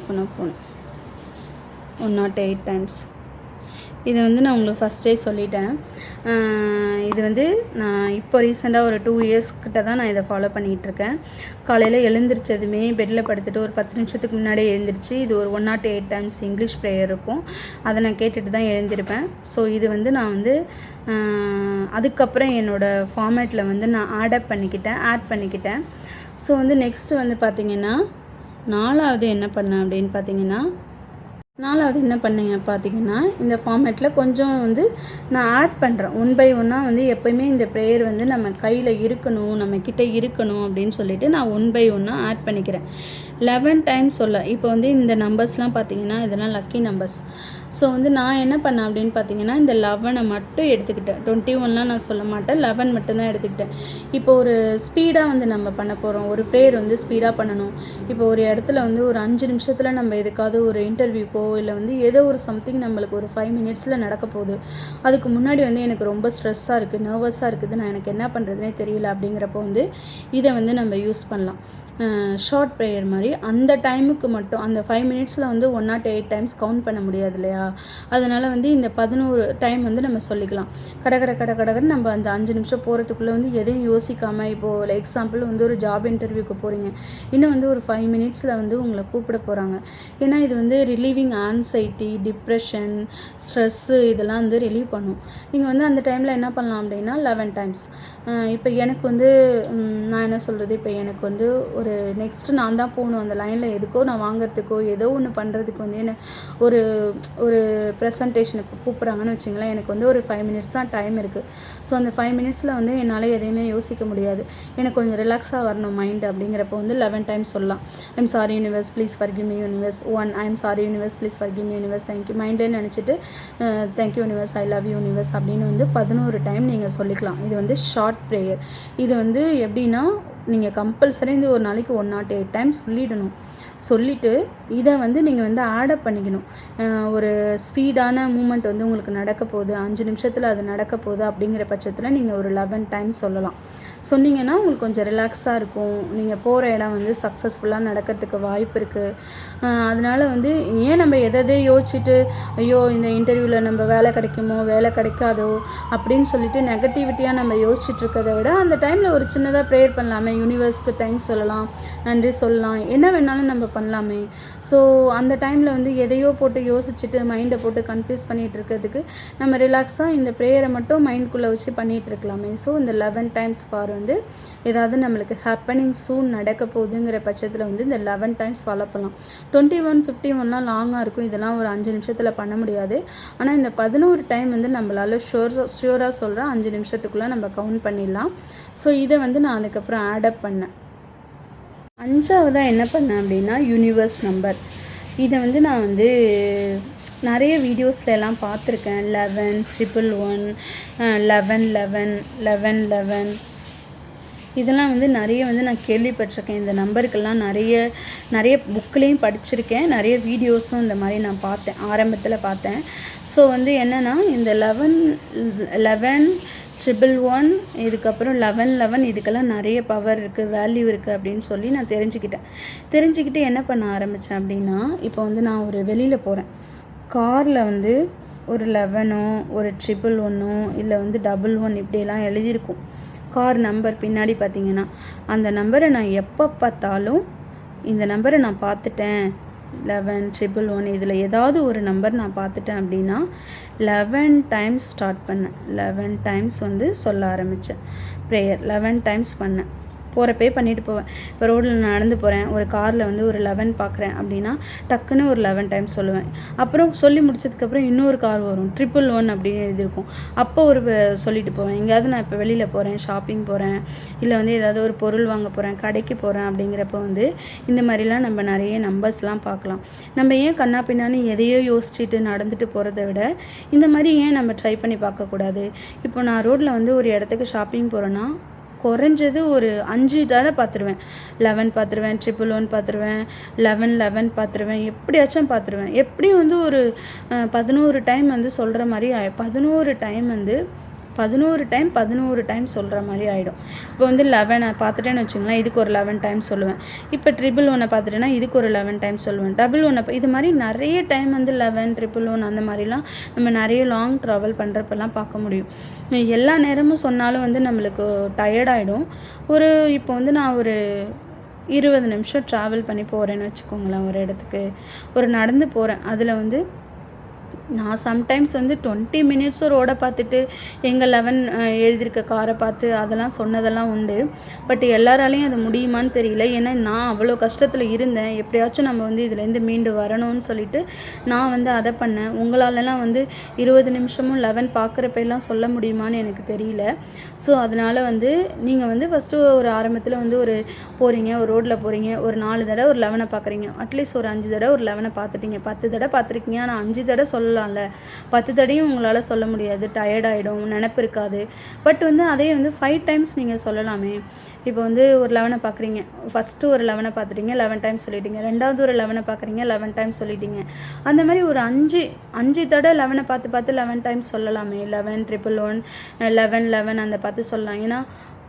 S1: பண்ண போனேன் 108 டைம்ஸ். இது வந்து நான் உங்களுக்கு ஃபஸ்ட்டே சொல்லிட்டேன். இது வந்து நான் இப்போ ரீசெண்டாக ஒரு 2 இயர்ஸ் கிட்ட தான் நான் இதை ஃபாலோ பண்ணிகிட்ருக்கேன். காலையில் எழுந்திரிச்சதுமே பெட்டில் படுத்துட்டு ஒரு 10 நிமிஷத்துக்கு முன்னாடியே எழுந்திரிச்சு இது ஒரு 108 டைம்ஸ் இங்கிலீஷ் ப்ரேயர் இருக்கும், அதை நான் கேட்டுட்டு தான் எழுந்திருப்பேன். ஸோ இது வந்து நான் வந்து அதுக்கப்புறம் என்னோடய ஃபார்மேட்டில் வந்து நான் ஆட் பண்ணிக்கிட்டேன். ஸோ வந்து நெக்ஸ்ட்டு வந்து பார்த்திங்கன்னா 4வது என்ன பண்ணேன் அப்படின்னு பார்த்தீங்கன்னா, 4வது என்ன பண்ணீங்க பார்த்தீங்கன்னா, இந்த ஃபார்மேட்டில் கொஞ்சம் வந்து நான் ஆட் பண்ணுறேன். 1 பை 1 வந்து எப்போயுமே இந்த ப்ரேயர் வந்து நம்ம கையில் இருக்கணும், நம்ம கிட்டே இருக்கணும் அப்படின்னு சொல்லிட்டு நான் 1 பை 1 ஆட் பண்ணிக்கிறேன். 11 டைம்ஸ் சொல்ல. இப்போ வந்து இந்த நம்பர்ஸ்லாம் பார்த்தீங்கன்னா இதெல்லாம் லக்கி நம்பர்ஸ். ஸோ வந்து நான் என்ன பண்ணேன் அப்படின்னு பார்த்தீங்கன்னா இந்த 11 மட்டும் எடுத்துக்கிட்டேன். 21லாம் நான் சொல்ல மாட்டேன், 11 மட்டும்தான் எடுத்துக்கிட்டேன். இப்போ ஒரு ஸ்பீடாக வந்து நம்ம பண்ண போகிறோம், ஒரு ப்ரேயர் வந்து ஸ்பீடாக பண்ணணும். இப்போ ஒரு இடத்துல வந்து ஒரு 5 நிமிஷத்தில் நம்ம எதுக்காவது ஒரு இன்டர்வியூக்கோ இல்லை வந்து ஏதோ ஒரு சம்திங் நம்மளுக்கு ஒரு 5 மினிட்ஸில் நடக்க போகுது. அதுக்கு முன்னாடி வந்து எனக்கு ரொம்ப ஸ்ட்ரெஸ்ஸாக இருக்குது, நர்வஸாக இருக்குது, நான் எனக்கு என்ன பண்ணுறதுனே தெரியல அப்படிங்கிறப்போ வந்து இதை வந்து நம்ம யூஸ் பண்ணலாம். ஷார்ட் ப்ரேயர் மாதிரி அந்த டைமுக்கு மட்டும் அந்த 5 மினிட்ஸில் வந்து 108 டைம்ஸ் கவுண்ட் பண்ண முடியாது இல்லையா? அதனால் வந்து இந்த 11 டைம் வந்து நம்ம சொல்லிக்கலாம். கடன்னு நம்ம அந்த 5 நிமிஷம் போகிறதுக்குள்ளே வந்து எதையும் யோசிக்காமல், இப்போது எக்ஸாம்பிள் வந்து ஒரு ஜாப் இன்டர்வியூக்கு போகிறீங்க, இன்னும் வந்து ஒரு 5 மினிட்ஸில் வந்து உங்களை கூப்பிட போகிறாங்க. ஏன்னா இது வந்து ரிலீவிங் ஆன்சைட்டி, டிப்ரெஷன், ஸ்ட்ரெஸ்ஸு இதெல்லாம் வந்து ரிலீவ் பண்ணும். நீங்கள் வந்து அந்த டைமில் என்ன பண்ணலாம் அப்படின்னா 11 டைம்ஸ். இப்போ எனக்கு வந்து நான் என்ன சொல்கிறது, இப்போ எனக்கு வந்து ஒரு நெக்ஸ்ட்டு நான் தான் போகணும் அந்த லைனில், எதுக்கோ நான் வாங்குறதுக்கோ ஏதோ ஒன்று பண்ணுறதுக்கு வந்து என்ன ஒரு ஒரு ப்ரெசன்டேஷனுக்கு கூப்பிட்றாங்கன்னு வச்சுங்களேன். எனக்கு வந்து ஒரு 5 மினிட்ஸ் தான் டைம் இருக்குது. ஸோ அந்த 5 மினிட்ஸில் வந்து என்னால் எதையுமே யோசிக்க முடியாது, எனக்கு கொஞ்சம் ரிலாக்ஸாக வரணும் மைண்டு அப்படிங்கிறப்போ வந்து 11 டைம்ஸ் சொல்லலாம். I'm sorry universe, please forgive me universe. 1 I'm sorry universe, please forgive me universe, thank you. மைண்டே நினச்சிட்டு thank you universe, I love you universe அப்படின்னு வந்து 11 டைம் நீங்கள் சொல்லிக்கலாம். இது வந்து ஷார்ட் ப்ரேயர். இது வந்து எப்படின்னா நீங்கள் கம்பல்சரி இந்த ஒரு நாளைக்கு 108 டைம் சொல்லிடணும். சொல்லிவிட்டு இதை வந்து நீங்கள் வந்து ஆடப் பண்ணிக்கணும். ஒரு ஸ்பீடான மூமெண்ட் வந்து உங்களுக்கு நடக்க போகுது, 5 நிமிஷத்தில் அது நடக்க போகுது அப்படிங்கிற பட்சத்தில் நீங்கள் ஒரு 11 டைம்ஸ் சொல்லலாம். சொன்னீங்கன்னா உங்களுக்கு கொஞ்சம் ரிலாக்ஸாக இருக்கும். நீங்கள் போகிற இடம் வந்து சக்ஸஸ்ஃபுல்லாக நடக்கிறதுக்கு வாய்ப்பு இருக்குது. அதனால் வந்து ஏன் நம்ம எதை யோசிச்சுட்டு ஐயோ இந்த இன்டர்வியூவில் நம்ம வேலை கிடைக்குமோ வேலை கிடைக்காதோ அப்படின்னு சொல்லிட்டு நெகட்டிவிட்டியாக நம்ம யோசிச்சுட்ருக்கதை விட அந்த டைமில் ஒரு சின்னதாக ப்ரேயர் பண்ணலாமே, யூனிவர்ஸ்க்கு தேங்க்ஸ் சொல்லலாம், நன்றி சொல்லலாம், என்ன வேணாலும் நம்ம பண்ணலாமே. ஸோ அந்த டைமில் வந்து எதையோ போட்டு யோசிச்சுட்டு மைண்டை போட்டு கன்ஃபியூஸ் பண்ணிகிட்டு இருக்கிறதுக்கு நம்ம ரிலாக்ஸாக இந்த ப்ரேயரை மட்டும் மைண்டுக்குள்ளே வச்சு பண்ணிகிட்டு இருக்கலாமே. ஸோ இந்த 11 டைம்ஸ் ஃபார் வந்து ஏதாவது நம்மளுக்கு ஹேப்பனிங் சூன் நடக்க போகுதுங்கிற பட்சத்தில் வந்து இந்த 11 டைம்ஸ் ஃபாலோ பண்ணலாம். 21, 51லாம் லாங்காக இருக்கும், இதெல்லாம் ஒரு 5 நிமிஷத்தில் பண்ண முடியாது. ஆனால் இந்த 11 டைம் வந்து நம்மளால் ஷியூராக சொல்கிறேன் 5 நிமிஷத்துக்குள்ளே நம்ம கவுண்ட் பண்ணிடலாம். ஸோ இதை வந்து நான் அதுக்கப்புறம் ஆடப் பண்ணேன். 5ஆவதாக என்ன பண்ணேன் அப்படின்னா யூனிவர்ஸ் நம்பர். இதை வந்து நான் வந்து நிறைய வீடியோஸ்லாம் பார்த்துருக்கேன். 11, 111, 11, 11, 11, 11 இதெல்லாம் வந்து நிறைய வந்து நான் கேள்விப்பட்டிருக்கேன். இந்த நம்பருக்கெல்லாம் நிறைய புக்லேயும் படிச்சிருக்கேன், நிறைய வீடியோஸும் இந்த மாதிரி நான் பார்த்தேன், ஆரம்பத்தில் பார்த்தேன். ஸோ வந்து என்னென்னா இந்த 11, 11, 111 இதுக்கப்புறம் 11, 11 இதுக்கெல்லாம் நிறைய பவர் இருக்குது, வேல்யூ இருக்குது அப்படின்னு சொல்லி நான் தெரிஞ்சுக்கிட்டு என்ன பண்ண ஆரம்பித்தேன் அப்படின்னா, இப்போ வந்து நான் ஒரு வெளியில் போகிறேன், காரில் வந்து ஒரு 11ஓ ஒரு 111ஓ இல்லை வந்து 11 இப்படியெல்லாம் எழுதியிருக்கும் கார் நம்பர் பின்னாடி பார்த்தீங்கன்னா. அந்த நம்பரை நான் எப்போ பார்த்தாலும் இந்த நம்பரை நான் பார்த்துட்டேன் 11, 111 இதில் ஏதாவது ஒரு நம்பர் நான் பார்த்துட்டேன் அப்படின்னா 11 டைம்ஸ் ஸ்டார்ட் பண்ணேன். 11 டைம்ஸ் வந்து சொல்ல ஆரம்பித்தேன் ப்ரேயர். 11 டைம்ஸ் பண்ணேன். போகிறப்பே பண்ணிட்டு போவேன். இப்போ ரோட்டில் நடந்து போகிறேன், ஒரு காரில் வந்து ஒரு 11 பார்க்குறேன் அப்படின்னா டக்குன்னு ஒரு 11 டைம்ஸ் சொல்லுவேன். அப்புறம் சொல்லி முடிச்சதுக்கப்புறம் இன்னொரு கார் வரும், 111 அப்படின்னு எழுதியிருக்கும், அப்போ ஒரு சொல்லிட்டு போவேன். எங்கேயாவது நான் இப்போ வெளியில் போகிறேன், ஷாப்பிங் போகிறேன், இல்லை வந்து ஏதாவது ஒரு பொருள் வாங்க போகிறேன், கடைக்கு போகிறேன் அப்படிங்கிறப்ப வந்து இந்த மாதிரிலாம் நம்ம நிறைய நம்பர்ஸ்லாம் பார்க்கலாம். நம்ம ஏன் கண்ணா பின்னான்னு எதையோ யோசிச்சுட்டு நடந்துட்டு போகிறத விட இந்த மாதிரி ஏன் நம்ம ட்ரை பண்ணி பார்க்கக்கூடாது? இப்போ நான் ரோட்டில் வந்து ஒரு இடத்துக்கு ஷாப்பிங் போகிறேன்னா குறைஞ்சது ஒரு 5 தடவை பார்த்துருவேன். 11 பார்த்துருவேன், 111 பார்த்துருவேன், 11, 11 பார்த்துருவேன், எப்படியாச்சும் பார்த்துருவேன். எப்படியும் வந்து ஒரு 11 டைம் வந்து சொல்கிற மாதிரி 11 டைம் வந்து 11 டைம் சொல்கிற மாதிரி ஆகிடும். இப்போ வந்து 11 பார்த்துட்டேன்னு வச்சுங்களேன், இதுக்கு ஒரு 11 டைம் சொல்லுவேன். இப்போ 111 பார்த்துட்டேன்னா இதுக்கு ஒரு 11 டைம் சொல்லுவேன். 11 இது மாதிரி நிறைய டைம் வந்து 11, 111 அந்த மாதிரிலாம் நம்ம நிறைய லாங் ட்ராவல் பண்ணுறப்பெல்லாம் பார்க்க முடியும். எல்லா நேரமும் சொன்னாலும் வந்து நம்மளுக்கு டயர்டாகிடும். இப்போ வந்து நான் ஒரு 20 நிமிஷம் ட்ராவல் பண்ணி போகிறேன்னு வச்சுக்கோங்களேன், ஒரு இடத்துக்கு ஒரு நடந்து போகிறேன். அதில் வந்து நான் சம்டைம்ஸ் வந்து 20 மினிட்ஸும் ரோடை பார்த்துட்டு எங்கள் 11 எழுதியிருக்க காரை பார்த்து அதெல்லாம் சொன்னதெல்லாம் உண்டு. பட் எல்லாராலையும் அது முடியுமான்னு தெரியல. ஏன்னா நான் அவ்வளோ கஷ்டத்தில் இருந்தேன். எப்படியாச்சும் நம்ம வந்து இதுலேருந்து மீண்டு வரணும்னு சொல்லிட்டு நான் வந்து அதை பண்ணேன். உங்களாலலாம் வந்து 20 நிமிஷமும் 11 பார்க்குறப்பெல்லாம் சொல்ல முடியுமான்னு எனக்கு தெரியல. ஸோ அதனால் வந்து நீங்கள் வந்து ஃபஸ்ட்டு ஒரு ஆரம்பத்தில் வந்து ஒரு போகிறீங்க, ஒரு ரோட்டில் போகிறீங்க, ஒரு 4 தடவை ஒரு 11 பார்க்குறீங்க. அட்லீஸ்ட் ஒரு 5 தடவை ஒரு 11 பார்த்துட்டீங்க. 10 தடவை பார்த்துருக்கீங்க. ஆனால் 5 தடவை சொல்லலாம்ல. 10 தடையும் உங்களால் சொல்ல முடியாது, டயர்ட் ஆகிடும், நினப்பு இருக்காது. பட் வந்து அதே வந்து 5 டைம்ஸ் நீங்கள் சொல்லலாமே. இப்போ வந்து ஒரு 11 பார்க்குறீங்க, ஃபஸ்ட்டு ஒரு 11 பார்த்துட்டீங்க, 11 டைம்ஸ் சொல்லிட்டீங்க. ரெண்டாவது ஒரு 11 பார்க்குறீங்க, 11 டைம்ஸ் சொல்லிட்டீங்க. அந்த மாதிரி ஒரு 5 தடவை 11 பார்த்து 11 டைம்ஸ் சொல்லலாமே. 11 111 11 11 அந்த பார்த்து சொல்லலாம். ஏன்னா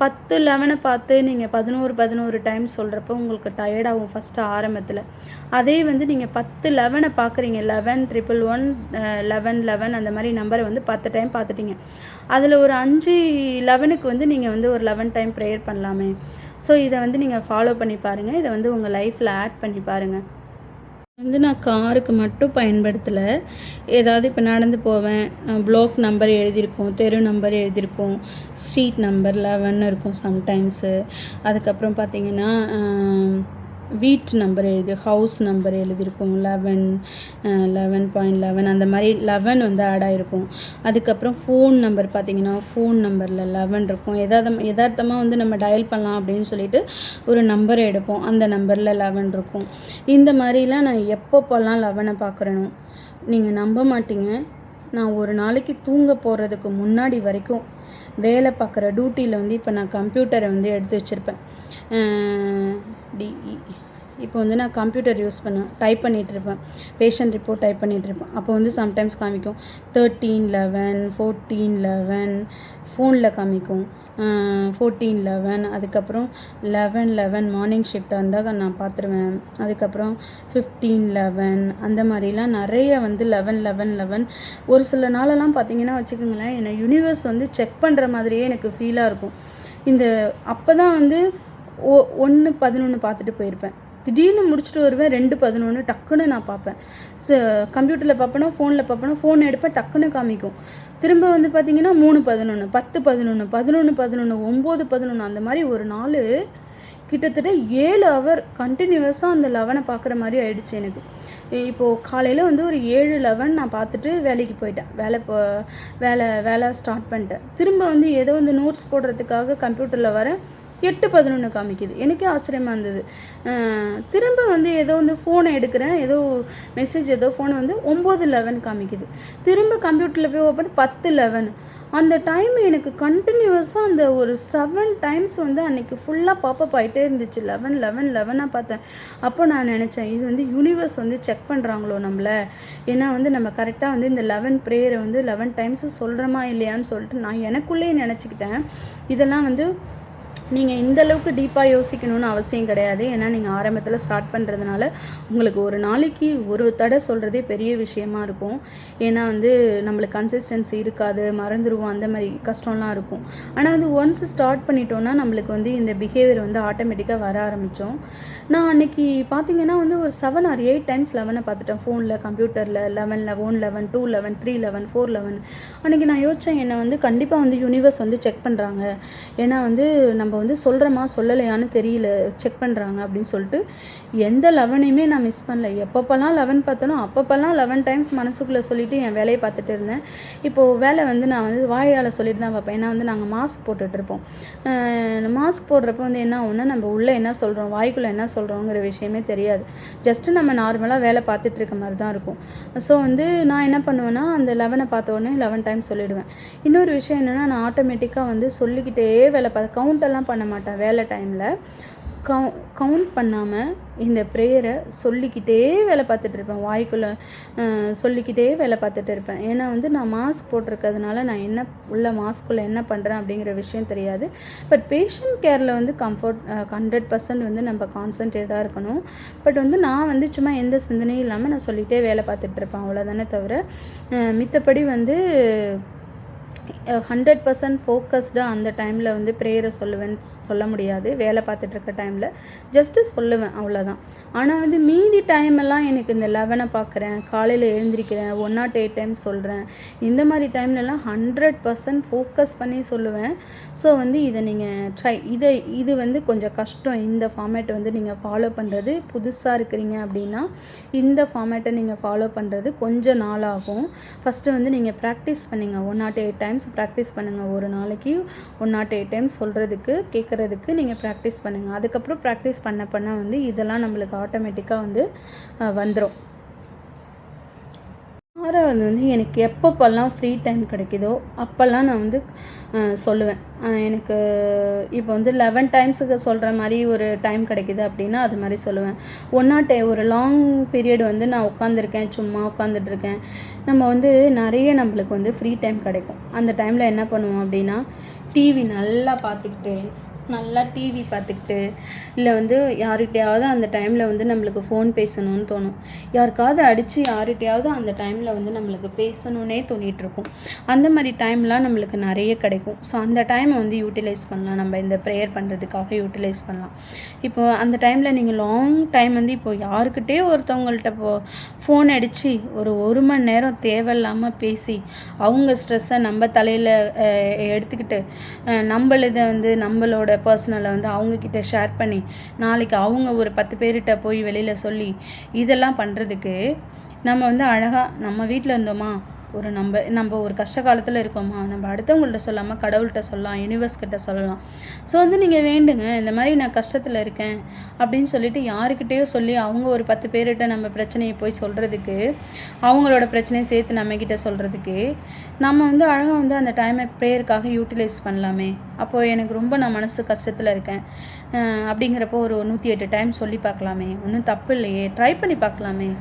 S1: 10 11 பார்த்து நீங்கள் 11 டைம்ஸ் சொல்கிறப்போ உங்களுக்கு டயர்டாகும் ஃபஸ்ட்டு ஆரம்பத்தில். அதே வந்து நீங்கள் 10 11 பார்க்குறீங்க, 11 111 11 11 அந்த மாதிரி நம்பரை வந்து 10 டைம் பார்த்துட்டீங்க. அதில் ஒரு 5 11க்கு வந்து நீங்கள் வந்து ஒரு 11 டைம் ப்ரேயர் பண்ணலாமே. ஸோ இதை வந்து நீங்கள் ஃபாலோ பண்ணி பாருங்கள். இதை வந்து உங்கள் லைஃப்பில் ஆட் பண்ணி பாருங்கள். வந்து நான் காருக்கு மட்டும் பயன்படுத்தலை. ஏதாவது இப்போ நடந்து போவேன், ப்ளாக் நம்பர் எழுதியிருக்கும், தெரு நம்பர் எழுதியிருக்கும், ஸ்ட்ரீட் நம்பர் 11 இருக்கும் சம்டைம்ஸு. அதுக்கப்புறம் பார்த்திங்கன்னா வீட்டு நம்பர் ஹவுஸ் நம்பர் எழுதியிருக்கும் 11 11.11 அந்த மாதிரி 11 வந்து ஆட் ஆகிருக்கும். அதுக்கப்புறம் ஃபோன் நம்பர் பார்த்திங்கன்னா ஃபோன் நம்பரில் 11 இருக்கும். எதார்த்தமாக வந்து நம்ம டயல் பண்ணலாம் அப்படின்னு சொல்லிட்டு ஒரு நம்பரை எடுப்போம், அந்த நம்பரில் 11 இருக்கும். இந்த மாதிரிலாம் நான் எப்பப்போல்லாம் 11 பார்க்குறேனோ நீங்கள் நம்ப மாட்டீங்க. நான் ஒரு நாளைக்கு தூங்க போகிறதுக்கு முன்னாடி வரைக்கும் வேலை பார்க்குற டியூட்டியில் வந்து இப்போ நான் கம்ப்யூட்டரை வந்து எடுத்து வச்சுருப்பேன். இப்போ வந்து நான் கம்ப்யூட்டர் யூஸ் டைப் பண்ணிகிட்ருப்பேன், பேஷண்ட் ரிப்போர்ட் டைப் பண்ணிகிட்ருப்பேன். அப்போ வந்து சம்டைம்ஸ் காமிக்கும் 13 11 14 11, ஃபோனில் காமிக்கும் 14 11. அதுக்கப்புறம் 11 11 மார்னிங் ஷிஃப்டாக இருந்தால் நான் பார்த்துருவேன். அதுக்கப்புறம் 15 11 அந்த மாதிரிலாம் நிறைய வந்து 11 11 11. ஒரு சில நாளெல்லாம் பார்த்தீங்கன்னா வச்சுக்கோங்களேன், என்னை யூனிவர்ஸ் வந்து செக் பண்ணுற மாதிரியே எனக்கு ஃபீலாக இருக்கும். அப்போ தான் வந்து 1 11 பார்த்துட்டு போயிருப்பேன். திடீர்னு முடிச்சுட்டு வருவேன் 2 11 டக்குன்னு நான் பார்ப்பேன். கம்ப்யூட்டரில் பார்ப்பேனா ஃபோனில் பார்ப்பேனா, ஃபோன் எடுப்பேன் டக்குன்னு காமிக்கும். திரும்ப வந்து பார்த்திங்கன்னா 3 11 10 11 11 11 9 11 அந்த மாதிரி ஒரு நாள் கிட்டத்தட்ட 7 ஹவர் கண்டினியூவஸாக அந்த 11 பார்க்குற மாதிரி ஆயிடுச்சு எனக்கு. இப்போது காலையில் வந்து ஒரு 7 11 நான் பார்த்துட்டு வேலைக்கு போயிட்டேன். வேலை ஸ்டார்ட் பண்ணிட்டேன். திரும்ப வந்து ஏதோ வந்து நோட்ஸ் போடுறதுக்காக கம்ப்யூட்டரில் வரேன், 8 11 காமிக்குது. எனக்கே ஆச்சரியமாக இருந்தது. திரும்ப வந்து ஏதோ வந்து ஃபோனை எடுக்கிறேன், ஏதோ மெசேஜ் ஃபோனை வந்து 9 11 காமிக்குது. திரும்ப கம்ப்யூட்டரில் போய் ஓப்பன் 10 11. அந்த டைம் எனக்கு கண்டினியூவஸாக அந்த ஒரு 7 டைம்ஸ் வந்து அன்றைக்கி ஃபுல்லாக பாப்பப் ஆகிட்டே இருந்துச்சு. 11 11 11 பார்த்தேன். அப்போ நான் நினச்சேன், இது வந்து யூனிவர்ஸ் வந்து செக் பண்ணுறாங்களோ நம்மளை. ஏன்னா வந்து நம்ம கரெக்டாக வந்து இந்த 11 ப்ரேயரை வந்து 11 டைம்ஸு சொல்கிறோமா இல்லையான்னு சொல்லிட்டு நான் எனக்குள்ளேயே நினச்சிக்கிட்டேன். இதெல்லாம் வந்து நீங்கள் இந்தளவுக்கு டீப்பாக யோசிக்கணும்னு அவசியம் கிடையாது. ஏன்னா நீங்கள் ஆரம்பத்தில் ஸ்டார்ட் பண்ணுறதுனால உங்களுக்கு ஒரு நாளைக்கு ஒரு தடவை சொல்கிறதே பெரிய விஷயமா இருக்கும். ஏன்னா வந்து நம்மளுக்கு கன்சிஸ்டன்சி இருக்காது, மறந்துடுவோம், அந்த மாதிரி கஷ்டம்லாம் இருக்கும். ஆனால் வந்து ஒன்ஸ் ஸ்டார்ட் பண்ணிட்டோன்னா நம்மளுக்கு வந்து இந்த பிஹேவியர் வந்து ஆட்டோமேட்டிக்காக வர ஆரம்பித்தோம். நான் அன்றைக்கி பார்த்திங்கன்னா வந்து ஒரு 7 or 8 டைம்ஸ் 11 பார்த்துட்டேன். ஃபோனில், கம்ப்யூட்டரில் 11 11 11 2 11 3 11 4 11. அன்றைக்கி நான் யோசித்தேன், என்னை வந்து கண்டிப்பாக வந்து யூனிவர்ஸ் வந்து செக் பண்ணுறாங்க. ஏன்னா வந்து நம்ம வந்து சொல்கிறோமா சொல்லலையான்னு தெரியல, செக் பண்ணுறாங்க அப்படின்னு சொல்லிட்டு எந்த 11ஐயுமே நான் மிஸ் பண்ணல. எப்பப்போல்லாம் 11 பார்த்தனோ அப்பப்போல்லாம் 11 டைம்ஸ் மனசுக்குள்ளே சொல்லிவிட்டு என் வேலையை பார்த்துட்டு இருந்தேன். இப்போது வேலை வந்து நான் வந்து வாயால் சொல்லிட்டு தான் பார்ப்பேன். ஏன்னா வந்து நாங்கள் மாஸ்க் போட்டுட்ருப்போம். மாஸ்க் போடுறப்போ வந்து என்ன ஆகும்னா, நம்ம உள்ளே என்ன சொல்கிறோம், வாய்க்குள்ளே என்ன சொல்கிறோங்கிற விஷயமே தெரியாது. ஜஸ்ட்டு நம்ம நார்மலாக வேலை பார்த்துட்டு இருக்க மாதிரி தான் இருக்கும். ஸோ வந்து நான் என்ன பண்ணுவேன்னா, அந்த 11 பார்த்த உடனே 11 டைம்ஸ் சொல்லிவிடுவேன். இன்னொரு விஷயம் என்னென்னா, நான் ஆட்டோமேட்டிக்காக வந்து சொல்லிக்கிட்டே வேலை கவுண்டெல்லாம் பண்ண மாட்டேன். வேலை டைமில் கவுண்ட் பண்ணாமல் இந்த ப்ரேயரை சொல்லிக்கிட்டே வேலை பார்த்துட்ருப்பேன். வாய்க்குள்ளே சொல்லிக்கிட்டே வேலை பார்த்துட்டு இருப்பேன். ஏன்னா வந்து நான் மாஸ்க் போட்டிருக்கிறதுனால நான் என்ன உள்ள மாஸ்க்குள்ளே என்ன பண்ணுறேன் அப்படிங்கிற விஷயம் தெரியாது. பட் பேஷண்ட் கேரில் வந்து 100% வந்து நம்ம கான்சன்ட்ரேட்டாக இருக்கணும். பட் வந்து நான் வந்து சும்மா எந்த சிந்தனையும் இல்லாமல் நான் சொல்லிகிட்டே வேலை பார்த்துட்ருப்பேன், அவ்வளோதானே தவிர மித்தபடி வந்து 100% ஃபோக்கஸ்டாக அந்த டைமில் வந்து ப்ரேயரை சொல்ல முடியாது. வேலை பார்த்துட்ருக்க டைமில் ஜஸ்ட்டு சொல்லுவேன், அவ்வளோதான். ஆனால் வந்து மீதி டைமெல்லாம் எனக்கு இந்த 11 பார்க்குறேன், காலையில் எழுந்திரிக்கிறேன், 108 டைம்ஸ் சொல்கிறேன், இந்த மாதிரி டைம்லலாம் 100% ஃபோக்கஸ் பண்ணி சொல்லுவேன். ஸோ வந்து இதை நீங்கள் இது வந்து கொஞ்சம் கஷ்டம். இந்த ஃபார்மேட் வந்து நீங்கள் ஃபாலோ பண்ணுறது புதுசாக இருக்கிறீங்க அப்படின்னா இந்த ஃபார்மேட்டை நீங்கள் ஃபாலோ பண்ணுறது கொஞ்சம் நாள் ஆகும். ஃபஸ்ட்டு வந்து நீங்கள் ப்ராக்டிஸ் பண்ணுங்கள். 108 டைம்ஸ் ப்ராக்டிஸ் பண்ணுங்கள். ஒரு நாளைக்கு 108 டைம்ஸ் சொல்கிறதுக்கு கேட்குறதுக்கு நீங்கள் ப்ராக்டிஸ் பண்ணுங்கள். அதுக்கப்புறம் ப்ராக்டிஸ் பண்ண வந்து இதெல்லாம் நம்மளுக்கு ஆட்டோமேட்டிக்காக வந்து வந்துடும். 6வது வந்து எனக்கு எப்பப்போல்லாம் ஃப்ரீ டைம் கிடைக்குதோ அப்போல்லாம் நான் வந்து சொல்லுவேன். எனக்கு இப்போ வந்து 11 டைம்ஸுக்கு சொல்கிற மாதிரி ஒரு டைம் கிடைக்கிது அப்படின்னா அது மாதிரி சொல்லுவேன். ஒரு லாங் பீரியட் வந்து நான் உட்காந்துருக்கேன், சும்மா உட்காந்துட்ருக்கேன். நம்ம வந்து நிறைய நம்மளுக்கு வந்து ஃப்ரீ டைம் கிடைக்கும். அந்த டைமில் என்ன பண்ணுவோம் அப்படின்னா டிவி நல்லா டிவி பார்த்துக்கிட்டு இல்லை வந்து யார்கிட்டையாவது அந்த டைமில் வந்து நம்மளுக்கு ஃபோன் பேசணும்னு தோணும். யாருக்காவது அடித்து யார்கிட்டையாவது அந்த டைமில் வந்து நம்மளுக்கு பேசணுன்னே தோணிகிட்ருக்கும். அந்த மாதிரி டைம்லாம் நம்மளுக்கு நிறைய கிடைக்கும். ஸோ அந்த டைமை வந்து யூட்டிலைஸ் பண்ணலாம். நம்ம இந்த ப்ரேயர் பண்ணுறதுக்காக யூட்டிலைஸ் பண்ணலாம். இப்போது அந்த டைமில் நீங்கள் லாங் டைம் வந்து இப்போது யாருக்கிட்டே ஒருத்தவங்கள்ட்ட ஃபோன் அடித்து ஒரு மணி நேரம் தேவையில்லாமல் பேசி அவங்க ஸ்ட்ரெஸ்ஸை நம்ம தலையில் எடுத்துக்கிட்டு நம்மளோட பர்சனலை வந்து அவங்கக்கிட்ட ஷேர் பண்ணி நாளைக்கு அவங்க ஒரு 10 பேர்கிட்ட போய் வெளியில் சொல்லி இதெல்லாம் பண்ணுறதுக்கு நம்ம வந்து அழகாக நம்ம வீட்டில் இருந்தோமா, நம்ம ஒரு கஷ்ட காலத்தில் இருக்கோமா, நம்ம அடுத்தவங்கள்ட்ட சொல்லாமல் கடவுள்கிட்ட சொல்லலாம், யூனிவர்ஸ்கிட்ட சொல்லலாம். ஸோ வந்து நீங்கள் வேண்டுங்க, இந்த மாதிரி நான் கஷ்டத்தில் இருக்கேன் அப்படின்னு சொல்லிட்டு யாருக்கிட்டேயோ சொல்லி அவங்க ஒரு 10 பேர்கிட்ட நம்ம பிரச்சனையை போய் சொல்கிறதுக்கு, அவங்களோட பிரச்சனையை சேர்த்து நம்மக்கிட்ட சொல்கிறதுக்கு நம்ம வந்து அழகாக வந்து அந்த டைமை ப்ரேயருக்காக யூட்டிலைஸ் பண்ணலாமே. அப்போது எனக்கு ரொம்ப நான் மனசு கஷ்டத்தில் இருக்கேன் அப்படிங்கிறப்போ ஒரு 108 டைம் சொல்லி பார்க்கலாமே, ஒன்றும் தப்பு இல்லையே, ட்ரை பண்ணி பார்க்கலாமே.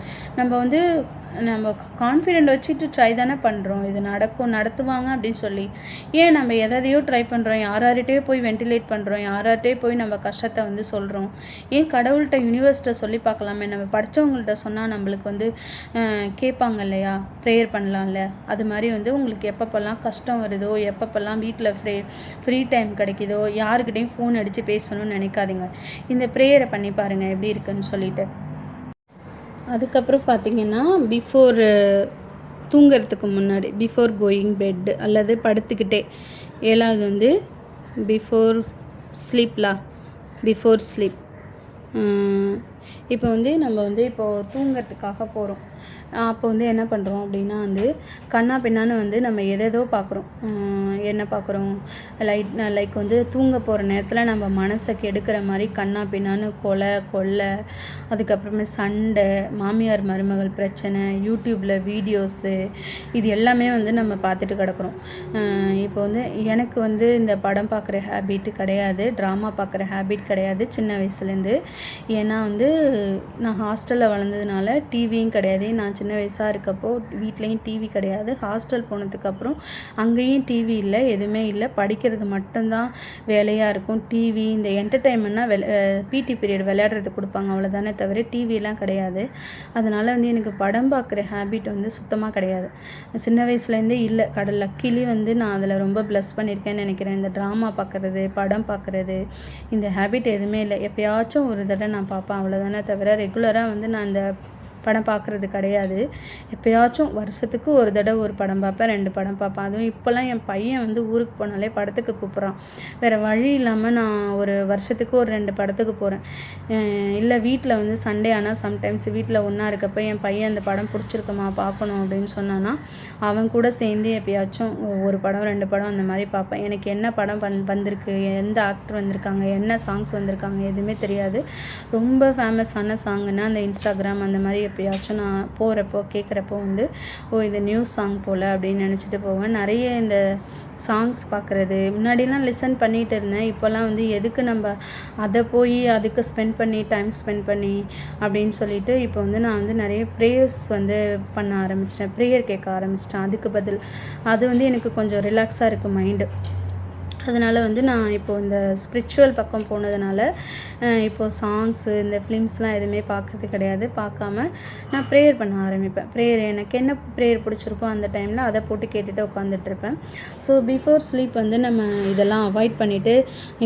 S1: நம்ம கான்ஃபிடென்ட் வச்சுட்டு ட்ரை தானே பண்ணுறோம். இது நடத்துவாங்க அப்படின்னு சொல்லி ஏன் நம்ம எதையோ ட்ரை பண்ணுறோம், யார்கிட்டயோ போய் வென்டிலேட் பண்ணுறோம், யார்கிட்டயோ போய் நம்ம கஷ்டத்தை வந்து சொல்கிறோம். ஏன் கடவுள்கிட்ட யூனிவர்ஸ்கிட்ட சொல்லி பார்க்கலாமே. நம்ம படித்தவங்கள்ட்ட சொன்னால் நம்மளுக்கு வந்து கேட்பாங்க இல்லையா, ப்ரேயர் பண்ணலாம்ல. அது மாதிரி வந்து உங்களுக்கு எப்பப்பெல்லாம் கஷ்டம் வருதோ, எப்பப்பெல்லாம் வீட்டில் ஃப்ரீ டைம் கிடைக்குதோ யாருக்கிட்டையும் ஃபோன் அடித்து பேசணும்னு நினைக்காதீங்க. இந்த ப்ரேயரை பண்ணி பாருங்கள் எப்படி இருக்குன்னு சொல்லிட்டு. அதுக்கப்புறம் பார்த்திங்கன்னா தூங்கிறதுக்கு முன்னாடி பிஃபோர் கோயிங் பெட் அல்லது படுத்துக்கிட்டே 7வது வந்து பிஃபோர் ஸ்லீப். இப்போ வந்து நம்ம வந்து இப்போது தூங்கிறதுக்காக போகிறோம். அப்போ வந்து என்ன பண்ணுறோம் அப்படின்னா வந்து கண்ணா பின்னான்னு வந்து நம்ம எதேதோ பார்க்குறோம். என்ன பார்க்குறோம், லைக் வந்து தூங்க போகிற நேரத்தில் நம்ம மனசை கெடுக்கிற மாதிரி கண்ணா பின்னான்னு கொலை, அதுக்கப்புறமே சண்டை, மாமியார் மருமகள் பிரச்சனை, யூடியூப்பில் வீடியோஸு, இது எல்லாமே வந்து நம்ம பார்த்துட்டு கிடக்குறோம். இப்போ வந்து எனக்கு வந்து இந்த படம் பார்க்குற ஹேபிட் கிடையாது, ட்ராமா பார்க்குற ஹேபிட் கிடையாது சின்ன வயசுலேருந்து. ஏன்னா வந்து நான் ஹாஸ்டலில் வளர்ந்ததுனால டிவியும் கிடையாது. நான் சின்ன வயசாக இருக்கப்போ வீட்லேயும் டிவி கிடையாது. ஹாஸ்டல் போனதுக்கப்புறம் அங்கேயும் டிவி இல்லை, எதுவுமே இல்லை. படிக்கிறது மட்டும்தான் வேலையாக இருக்கும். டிவி இந்த என்டர்டெயின்மெண்ட்னா பிடி பீரியட் விளையாடுறதுக்கு கொடுப்பாங்க, அவ்வளோதானே தவிர டிவிலாம் கிடையாது. அதனால் வந்து எனக்கு படம் பார்க்குற ஹேபிட் வந்து சுத்தமாக கிடையாது சின்ன வயசுலேருந்தே இல்லை. லக்கிலி வந்து நான் அதில் ரொம்ப ப்ளஸ் பண்ணியிருக்கேன்னு நினைக்கிறேன். இந்த ட்ராமா பார்க்குறது, படம் பார்க்குறது, இந்த ஹேபிட் எதுவுமே இல்லை. எப்போயாச்சும் ஒரு தடவை நான் பார்ப்பேன், அவ்வளோதானே தவிர ரெகுலராக வந்து நான் இந்த படம் பார்க்குறது கிடையாது. எப்போயாச்சும் வருஷத்துக்கு ஒரு தடவை ஒரு படம் பார்ப்பேன், 2 படம் பார்ப்பேன். அதுவும் இப்போல்லாம் என் பையன் வந்து ஊருக்கு போனாலே படத்துக்கு கூப்பிட்றான். வேறு வழி இல்லாமல் நான் ஒரு வருஷத்துக்கு ஒரு 2 படத்துக்கு போகிறேன். இல்லை வீட்டில் வந்து சண்டே ஆனால் சம்டைம்ஸ் வீட்டில் ஒன்றா இருக்கப்போ என் பையன் அந்த படம் பிடிச்சிருக்குமா பார்க்கணும் அப்படின்னு சொன்னான்னா அவன் கூட சேர்ந்து எப்போயாச்சும் ஒரு படம் 2 படம் அந்த மாதிரி பார்ப்பேன். எனக்கு என்ன படம் வந்திருக்கு, எந்த ஆக்டர் வந்திருக்காங்க, என்ன சாங்ஸ் வந்திருக்காங்க எதுவுமே தெரியாது. ரொம்ப ஃபேமஸான சாங்குன்னா அந்த இன்ஸ்டாகிராம் அந்த மாதிரி எப்போயாச்சும் நான் போகிறப்போ கேட்குறப்போ வந்து இது நியூஸ் சாங் போல் அப்படின்னு நினச்சிட்டு போவேன். நிறைய இந்த சாங்ஸ் பார்க்குறது முன்னாடிலாம் லிசன் பண்ணிகிட்டு இருந்தேன். இப்போல்லாம் வந்து எதுக்கு நம்ம அதை போய் அதுக்கு டைம் ஸ்பெண்ட் பண்ணி அப்படின்னு சொல்லிட்டு இப்போ வந்து நான் வந்து நிறைய ப்ரேயர்ஸ் வந்து பண்ண ஆரம்பிச்சிட்டேன், ப்ரேயர் கேட்க ஆரம்பிச்சிட்டேன். அதுக்கு பதில் அது வந்து எனக்கு கொஞ்சம் ரிலாக்ஸாக இருக்குது மைண்டு. அதனால் வந்து நான் இப்போது இந்த ஸ்பிரிச்சுவல் பக்கம் போனதுனால இப்போது சாங்ஸு இந்த ஃபிலிம்ஸ்லாம் எதுவுமே பார்க்குறது கிடையாது. பார்க்காம நான் ப்ரேயர் பண்ண ஆரம்பிப்பேன். ப்ரேயர் எனக்கு என்ன ப்ரேயர் பிடிச்சிருக்கோ அந்த டைமில் அதை போட்டு கேட்டுட்டு உட்காந்துட்ருப்பேன். ஸோ பிஃபோர் ஸ்லீப் வந்து நம்ம இதெல்லாம் அவாய்ட் பண்ணிவிட்டு,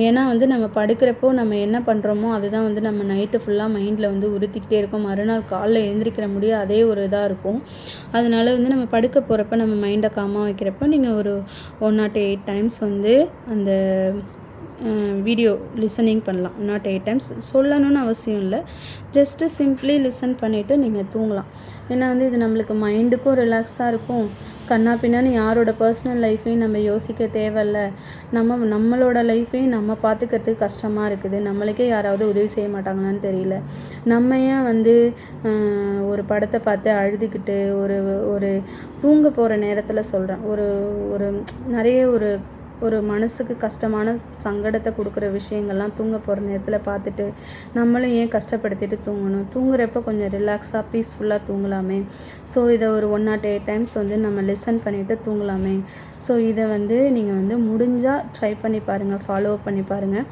S1: ஏன்னா வந்து நம்ம படுக்கிறப்போ நம்ம என்ன பண்ணுறோமோ அதுதான் வந்து நம்ம நைட்டு ஃபுல்லாக மைண்டில் வந்து உறுத்திக்கிட்டே இருக்கும். மறுநாள் காலைல எழுந்திரிக்கிற முடிய அதே ஒரு இதாக இருக்கும். அதனால் வந்து நம்ம படுக்க போகிறப்ப நம்ம மைண்டை காமாக வைக்கிறப்போ நீங்கள் ஒரு 1 or 8 டைம்ஸ் வந்து அந்த வீடியோ லிசனிங் பண்ணலாம். 1 or 8 டைம்ஸ் சொல்லணும்னு அவசியம் இல்லை. ஜஸ்ட்டு சிம்பிளி லிசன் பண்ணிவிட்டு நீங்கள் தூங்கலாம். ஏன்னா வந்து இது நம்மளுக்கு மைண்டுக்கும் ரிலாக்ஸாக இருக்கும். கண்ணா பின்னான்னு யாரோட பர்சனல் லைஃப்பையும் நம்ம யோசிக்க தேவையில்ல. நம்மளோட லைஃப்பையும் நம்ம பார்த்துக்கிறதுக்கு கஷ்டமாக இருக்குது. நம்மளுக்கே யாராவது உதவி செய்ய மாட்டாங்களான்னு தெரியல. நம்ம ஏன் வந்து ஒரு படத்தை பார்த்து அழுதுகிட்டு ஒரு தூங்க போகிற நேரத்தில் சொல்கிறேன், ஒரு நிறைய ஒரு மனசுக்கு கஷ்டமான சங்கடத்தை கொடுக்குற விஷயங்கள்லாம் தூங்க போகிற நேரத்தில் பார்த்துட்டு நம்மளும் ஏன் கஷ்டப்படுத்திட்டு தூங்கணும்? தூங்குறப்ப கொஞ்சம் ரிலாக்ஸாக பீஸ்ஃபுல்லாக தூங்கலாமே. ஸோ இதை ஒரு 1 or 8 டைம்ஸ் வந்து நம்ம லிசன் பண்ணிவிட்டு தூங்கலாமே. ஸோ இதை வந்து நீங்கள் வந்து முடிஞ்சால் ட்ரை பண்ணி பாருங்கள், ஃபாலோ பண்ணி பாருங்கள்.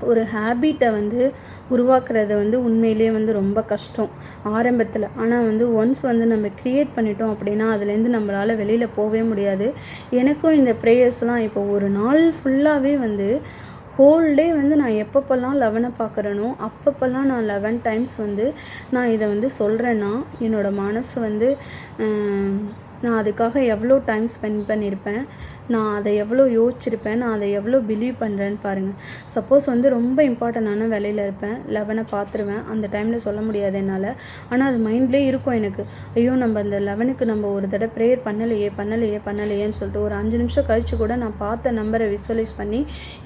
S1: ஒரு ஹேபிட்டை வந்து உருவாக்குறது வந்து உண்மையிலே வந்து ரொம்ப கஷ்டம் ஆரம்பத்தில். ஆனால் வந்து ஒன்ஸ் வந்து நம்ம க்ரியேட் பண்ணிட்டோம் அப்படின்னா அதுலேருந்து நம்மளால் வெளியில் போகவே முடியாது. எனக்கும் இந்த ப்ரேயர்ஸ்லாம் இப்போ ஒரு நாள் ஃபுல்லாகவே வந்து ஹோல் டே வந்து நான் எப்பப்போல்லாம் 11 பார்க்குறேனோ அப்பப்போல்லாம் நான் 11 டைம்ஸ் வந்து நான் இதை வந்து சொல்கிறேன்னா என்னோடய மனசு வந்து நான் அதுக்காக எவ்வளோ டைம் ஸ்பெண்ட் பண்ணியிருப்பேன், நான் அதை எவ்வளோ யோசிச்சிருப்பேன், நான் அதை எவ்வளோ பிலீவ் பண்ணுறேன்னு பாருங்கள். சப்போஸ் வந்து ரொம்ப இம்பார்ட்டண்டான வேலையில் இருப்பேன், 11 பார்த்துருவேன். அந்த டைமில் சொல்ல முடியாது என்னால். ஆனால் அது மைண்ட்லேயே இருக்கும் எனக்கு. ஐயோ நம்ம அந்த 11க்கு நம்ம ஒரு தடவை ப்ரேயர் பண்ணலையேன்னு சொல்லிட்டு ஒரு 5 நிமிஷம் கழித்து கூட நான் பார்த்த நம்பரை விசுவலைஸ் பண்ணி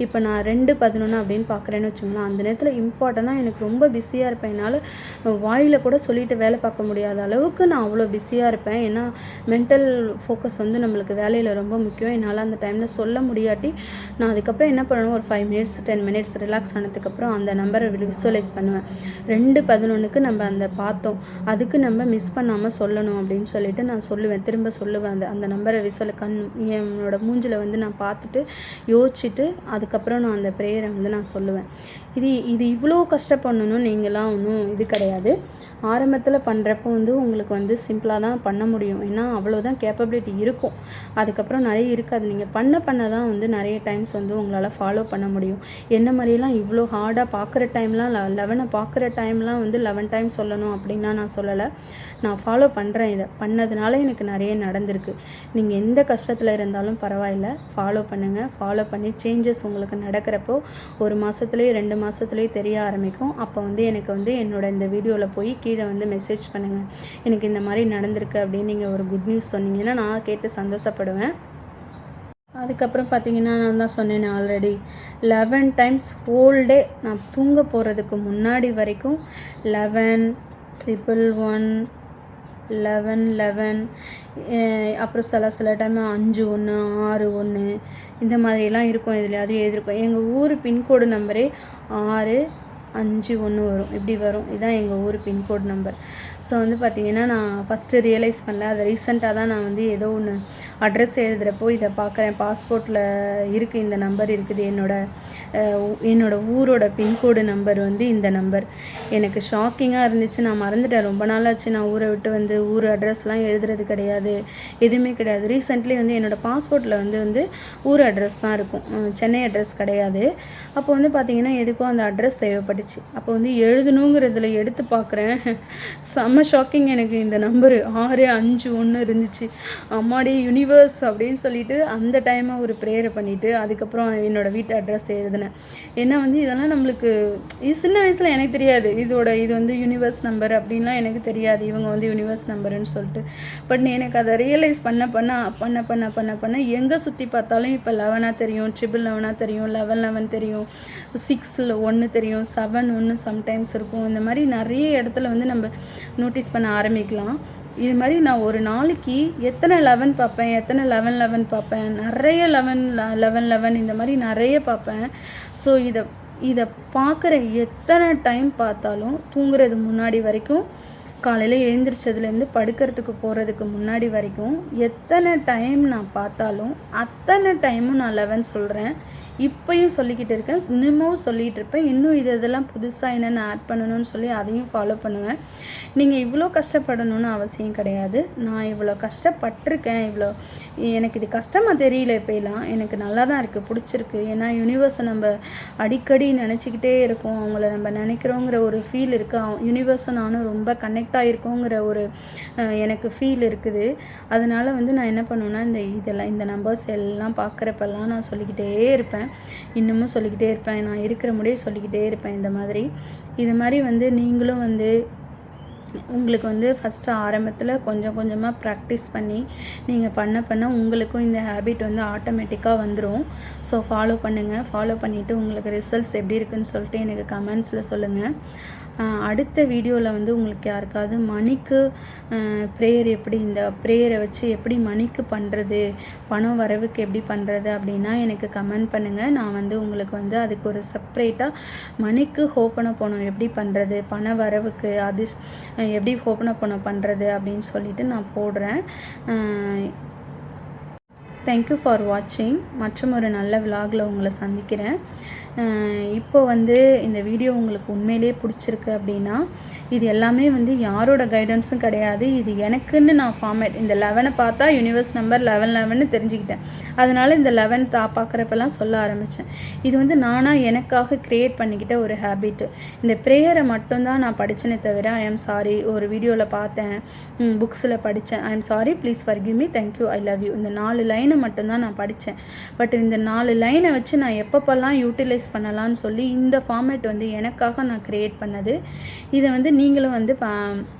S1: இப்போ நான் 2:11 அப்படின்னு பார்க்குறேன்னு வச்சுங்களேன். அந்த நேரத்தில் இம்பார்ட்டண்ட்டாக எனக்கு ரொம்ப பிஸியாக இருப்பேன். என்னால் வாயில் கூட சொல்லிட்டு வேலை பார்க்க முடியாத அளவுக்கு நான் அவ்வளோ பிஸியாக இருப்பேன். ஏன்னா மென்டல் ஃபோக்கஸ் வந்து நம்மளுக்கு வேலையில் ரொம்ப முக்கியம். என்னால் அந்த டைமில் சொல்ல முடியாட்டி நான் அதுக்கப்புறம் என்ன பண்ணணும், ஒரு 5 minutes 10 minutes ரிலாக்ஸ் ஆனதுக்கப்புறம் அந்த நம்பரை விசுவலைஸ் பண்ணுவேன். 2:11க்கு நம்ம அந்த பார்த்தோம், அதுக்கு நம்ம மிஸ் பண்ணாமல் சொல்லணும் அப்படின்னு சொல்லிட்டு நான் சொல்லுவேன், திரும்ப சொல்லுவேன். அந்த நம்பரை என்னோட மூஞ்சில் வந்து நான் பார்த்துட்டு யோசிச்சுட்டு அதுக்கப்புறம் நான் அந்த ப்ரேயரை வந்து நான் சொல்லுவேன். இது இவ்வளோ கஷ்டப்படணும் நீங்களாம் ஒன்றும் இது கிடையாது. ஆரம்பத்தில் பண்ணுறப்போ வந்து உங்களுக்கு வந்து சிம்பிளாக தான் பண்ண முடியும். ஏன்னா அவ்வளோதான் கேப்பபிலிட்டி இருக்கும். அதுக்கப்புறம் நிறைய இருக்காது. நீங்கள் பண்ண தான் வந்து நிறைய டைம்ஸ் வந்து உங்களால் ஃபாலோ பண்ண முடியும். என்ன மாதிரிலாம் இவ்வளோ ஹார்டாக பார்க்குற டைம்லாம் 11 பார்க்குற டைம்லாம் வந்து 11 டைம் சொல்லணும் அப்படின்னா நான் சொல்லலை. நான் ஃபாலோ பண்ணுறேன். இதை பண்ணதுனால எனக்கு நிறைய நடந்திருக்கு. நீங்கள் எந்த கஷ்டத்தில் இருந்தாலும் பரவாயில்ல, ஃபாலோ பண்ணுங்கள். ஃபாலோ பண்ணி சேஞ்சஸ் உங்களுக்கு நடக்கிறப்போ 1 மாதத்துலேயே 2 மாதத்துலேயே தெரிய ஆரம்பிக்கும். அப்போ வந்து எனக்கு வந்து இந்த வீடியோவில் போய் கீழே வந்து மெசேஜ் பண்ணுங்கள், எனக்கு இந்த மாதிரி நடந்திருக்கு அப்படின்னு நீங்கள் ஒரு குட் நியூஸ் சொன்னீங்கன்னா நான் கேட்டு சந்தோஷப்படுவேன். அதுக்கப்புறம் பார்த்தீங்கன்னா நான் தான் சொன்னேன் ஆல்ரெடி 11 டைம்ஸ் ஹோல் டே நான் தூங்க போகிறதுக்கு முன்னாடி வரைக்கும் 11 111 11 அப்புறம் சில டைம் 5:1 6:1 இந்த மாதிரிலாம் இருக்கும். இதில் அது எழுதியிருக்கும். எங்கள் ஊர் பின்கோடு நம்பரே 651 வரும், இப்படி வரும். இதுதான் எங்கள் ஊர் பின்கோடு நம்பர். ஸோ வந்து பார்த்திங்கன்னா நான் ஃபஸ்ட்டு ரியலைஸ் பண்ணல. அதை ரீசெண்டாக தான் நான் வந்து ஏதோ ஒன்று அட்ரஸ் எழுதுகிறப்போ இதை பார்க்குறேன். பாஸ்போர்ட்டில் இருக்குது, இந்த நம்பர் இருக்குது. என்னோட ஊரோட பின்கோடு நம்பர் வந்து இந்த நம்பர். எனக்கு ஷாக்கிங்காக இருந்துச்சு. நான் மறந்துட்டேன், ரொம்ப நாளாச்சு நான் ஊரை விட்டு வந்து ஊர் அட்ரஸ்லாம் எழுதுறது கிடையாது, எதுவுமே கிடையாது. ரீசெண்ட்லி வந்து என்னோடய பாஸ்போர்ட்டில் வந்து ஊர் அட்ரஸ் தான் இருக்கும், சென்னை அட்ரஸ் கிடையாது. அப்போ வந்து பார்த்திங்கன்னா எதுக்கும் அந்த அட்ரஸ் தேவைப்பட்டுச்சு. அப்போ வந்து எழுதணுங்கிறதுல எடுத்து பார்க்குறேன், செம்ம ஷாக்கிங். எனக்கு இந்த நம்பரு 651 இருந்துச்சு. அம்மாடி யூனிவர்ஸ் அப்படின்னு சொல்லிட்டு அந்த டைமை ஒரு ப்ரேயரை பண்ணிவிட்டு அதுக்கப்புறம் என்னோடய வீட்டு அட்ரஸ் எழுதினேன். ஏன்னா வந்து இதெல்லாம் நம்மளுக்கு இது சின்ன வயசில் எனக்கு தெரியாது. இது வந்து யூனிவர்ஸ் நம்பர் அப்படின்லாம் எனக்கு தெரியாது, இவங்க வந்து யூனிவர்ஸ் நம்பருன்னு சொல்லிட்டு. பட் எனக்கு அதை ரியலைஸ் பண்ண எங்கே சுற்றி பார்த்தாலும் இப்போ 11 தெரியும், 11 தெரியும், 11 தெரியும், 6 தெரியும், 7 சம்டைம்ஸ் இருக்கும். இந்த மாதிரி நிறைய இடத்துல வந்து நம்ம நோட்டீஸ் பண்ண ஆரம்பிக்கலாம். இது மாதிரி நான் ஒரு நாளைக்கு எத்தனை 11 பார்ப்பேன், எத்தனை 11 பார்ப்பேன், நிறைய 11 இந்த மாதிரி நிறைய பார்ப்பேன். ஸோ இதை பார்க்குற எத்தனை டைம் பார்த்தாலும் தூங்குறது முன்னாடி வரைக்கும் காலையில் எழுந்திரிச்சதுலேருந்து படுக்கிறதுக்கு போகிறதுக்கு முன்னாடி வரைக்கும் எத்தனை டைம் நான் பார்த்தாலும் அத்தனை டைமும் நான் 11 சொல்கிறேன். இப்போயும் சொல்லிக்கிட்டு இருக்கேன், இன்னமும் சொல்லிகிட்டு இருப்பேன். இன்னும் இதெல்லாம் புதுசாக என்னென்ன ஆட் பண்ணணும்னு சொல்லி அதையும் ஃபாலோ பண்ணுவேன். நீங்கள் இவ்வளோ கஷ்டப்படணும்னு அவசியம் கிடையாது. நான் இவ்வளோ கஷ்டப்பட்டிருக்கேன். எனக்கு இது கஷ்டமாக தெரியல. இப்போலாம் எனக்கு நல்லா தான் இருக்குது, பிடிச்சிருக்கு. ஏன்னா யூனிவர்ஸை நம்ம அடிக்கடி நினச்சிக்கிட்டே இருக்கோம். அவங்கள நம்ம நினைக்கிறோங்கிற ஒரு ஃபீல் இருக்குது. யூனிவர்ஸை நானும் ரொம்ப கனெக்ட் ஆகிருக்கோங்கிற ஒரு எனக்கு ஃபீல் இருக்குது. அதனால் நான் என்ன பண்ணுவேன்னா, இந்த நம்பர்ஸ் எல்லாம் பார்க்குறப்பெல்லாம் நான் சொல்லிக்கிட்டே இருப்பேன். இன்னமும் சொல்லிக்கிட்டே இருப்பேன். நான் இருக்கிற முடியே சொல்லிக்கிட்டே இருப்பேன். இது மாதிரி நீங்களும் உங்களுக்கு ஃபஸ்ட்டு ஆரம்பத்தில் கொஞ்சம் கொஞ்சமாக ப்ராக்டிஸ் பண்ணி நீங்கள் பண்ண உங்களுக்கும் இந்த ஹேபிட் ஆட்டோமேட்டிக்காக வந்துடும். ஸோ ஃபாலோ பண்ணுங்கள். ஃபாலோ பண்ணிவிட்டு உங்களுக்கு ரிசல்ட்ஸ் எப்படி இருக்குன்னு சொல்லிட்டு எனக்கு கமெண்ட்ஸில் சொல்லுங்கள். அடுத்த வீடியோவில் உங்களுக்கு யாருக்காவது மணிக்கு ப்ரேயர் எப்படி, இந்த ப்ரேயரை வச்சு எப்படி மணிக்கு பண்ணுறது, பணம் வரவுக்கு எப்படி பண்ணுறது அப்படின்னா எனக்கு கமெண்ட் பண்ணுங்கள். நான் உங்களுக்கு அதுக்கு ஒரு செப்ரேட்டாக மணிக்கு ஹோப்பனப்போனம் எப்படி பண்ணுறது, பண வரவுக்கு அது எப்படி ஹோப்பனப்போனம் பண்ணுறது அப்படின்னு சொல்லிட்டு நான் போடுறேன். தேங்க்யூ ஃபார் வாட்சிங். மற்றும் ஒரு நல்ல விலாகில் உங்களை சந்திக்கிறேன். இப்போ இந்த வீடியோ உங்களுக்கு உண்மையிலே பிடிச்சிருக்கு அப்படின்னா, இது எல்லாமே யாரோட கைடன்ஸும் கிடையாது. இது எனக்குன்னு நான் ஃபார்மேட் இந்த 11 பார்த்தா யூனிவர்ஸ் நம்பர் 11 தெரிஞ்சுக்கிட்டேன். அதனால் இந்த 11 பார்க்குறப்பெல்லாம் சொல்ல ஆரம்பித்தேன். இது நானாக எனக்காக க்ரியேட் பண்ணிக்கிட்ட ஒரு ஹேபிட்டு. இந்த ப்ரேயரை மட்டும்தான் நான் படித்தேனே தவிர ஐ ஆம் சாரி, ஒரு வீடியோவில் பார்த்தேன், புக்ஸில் படித்தேன், I am sorry, please forgive me, thank you, I love you, இந்த 4 லைனை மட்டும்தான் நான் படித்தேன். பட் இந்த 4 லைனை வச்சு நான் எப்பப்பெல்லாம் யூட்டிலைஸ் பண்ணலான்னு சொல்லி இந்த ஃபார்மேட் எனக்காக நான் க்ரியேட் பண்ணது. இதை நீங்களும்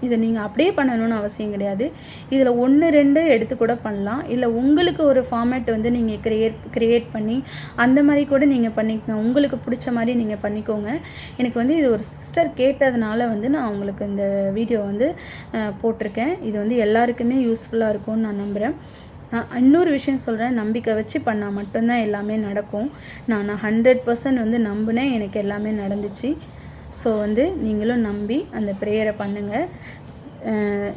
S1: இதை நீங்கள் அப்படியே பண்ணணும்னு அவசியம் கிடையாது. இதில் 1 2 எடுத்து கூட பண்ணலாம். இல்லை உங்களுக்கு ஒரு ஃபார்மேட் நீங்கள் க்ரியேட் பண்ணி அந்த மாதிரி கூட நீங்கள் பண்ணிக்கோங்க. உங்களுக்கு பிடிச்ச மாதிரி நீங்கள் பண்ணிக்கோங்க. எனக்கு இது ஒரு சிஸ்டர் கேட்டதுனால நான் உங்களுக்கு இந்த வீடியோ போட்டிருக்கேன். இது எல்லாருக்குமே யூஸ்ஃபுல்லாக இருக்கும்னு நான் நம்புகிறேன். நான் இன்னொரு விஷயம் சொல்கிறேன், நம்பிக்கை வச்சு பண்ணால் மட்டும்தான் எல்லாமே நடக்கும். நான் 100% நம்பினேன், எனக்கு எல்லாமே நடந்துச்சு. ஸோ நீங்களும் நம்பி அந்த ப்ரேயரை பண்ணுங்கள்.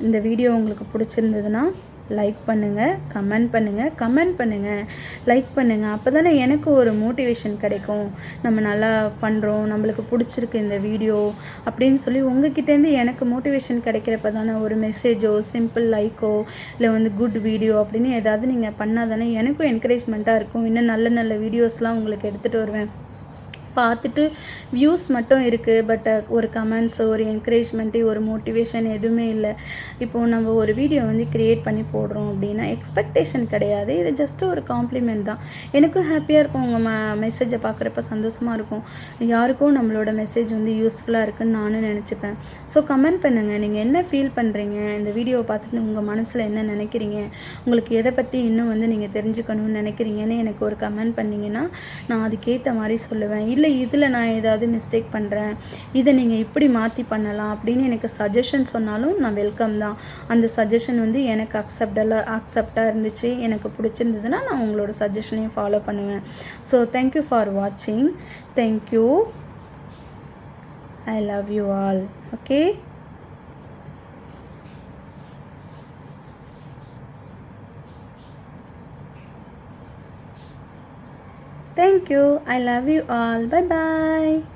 S1: இந்த வீடியோ உங்களுக்கு பிடிச்சிருந்ததுன்னா லைக் பண்ணுங்கள், கமெண்ட் பண்ணுங்கள், லைக் பண்ணுங்கள். அப்போ தானே எனக்கு ஒரு மோட்டிவேஷன் கிடைக்கும். நம்ம நல்லா பண்ணுறோம், நம்மளுக்கு பிடிச்சிருக்கு இந்த வீடியோ அப்படின்னு சொல்லி உங்ககிட்டேருந்து எனக்கு மோட்டிவேஷன் கிடைக்கிறப்ப தானே ஒரு மெசேஜோ, சிம்பிள் லைக்கோ, இல்லை குட் வீடியோ அப்படின்னு ஏதாவது நீங்கள் பண்ணால் தானே எனக்கும் என்கரேஜ்மெண்ட்டாக இருக்கும். இன்னும் நல்ல நல்ல வீடியோஸ்லாம் உங்களுக்கு எடுத்துகிட்டு வருவேன். பார்த்துட்டு வியூஸ் மட்டும் இருக்குது, பட் ஒரு கமெண்ட்ஸ், ஒரு என்கரேஜ்மெண்ட்டு, ஒரு மோட்டிவேஷன் எதுவுமே இல்லை. இப்போது நம்ம ஒரு வீடியோ க்ரியேட் பண்ணி போடுறோம் அப்படின்னா எக்ஸ்பெக்டேஷன் கிடையாது. இது ஜஸ்ட்டு ஒரு காம்ப்ளிமெண்ட் தான். எனக்கும் ஹாப்பியாக இருக்கும், உங்கள் மெசேஜை பார்க்குறப்ப சந்தோஷமாக இருக்கும். யாருக்கும் நம்மளோட மெசேஜ் யூஸ்ஃபுல்லாக இருக்குதுன்னு நானும் நினச்சிப்பேன். ஸோ கமெண்ட் பண்ணுங்கள், நீங்கள் என்ன ஃபீல் பண்ணுறீங்க, இந்த வீடியோவை பார்த்துட்டு உங்கள் மனசில் என்ன நினைக்கிறீங்க, உங்களுக்கு எதை பற்றி இன்னும் நீங்கள் தெரிஞ்சுக்கணும்னு நினைக்கிறீங்கன்னு எனக்கு ஒரு கமெண்ட் பண்ணிங்கன்னா நான் அதுக்கேற்ற மாதிரி சொல்லுவேன். இதில் நான் ஏதாவது மிஸ்டேக் பண்ணுறேன், இதை நீங்கள் இப்படி மாற்றி பண்ணலாம் அப்படின்னு எனக்கு சஜஷன் சொன்னாலும் நான் வெல்கம் தான். அந்த சஜஷன் எனக்கு அக்செப்டாக இருந்துச்சு, எனக்கு பிடிச்சிருந்ததுன்னா நான் உங்களோட சஜஷனையும் ஃபாலோ பண்ணுவேன். ஸோ தேங்க்யூ ஃபார் வாட்சிங். Thank you. I love you all. Okay. Thank you. I love you all. Bye bye.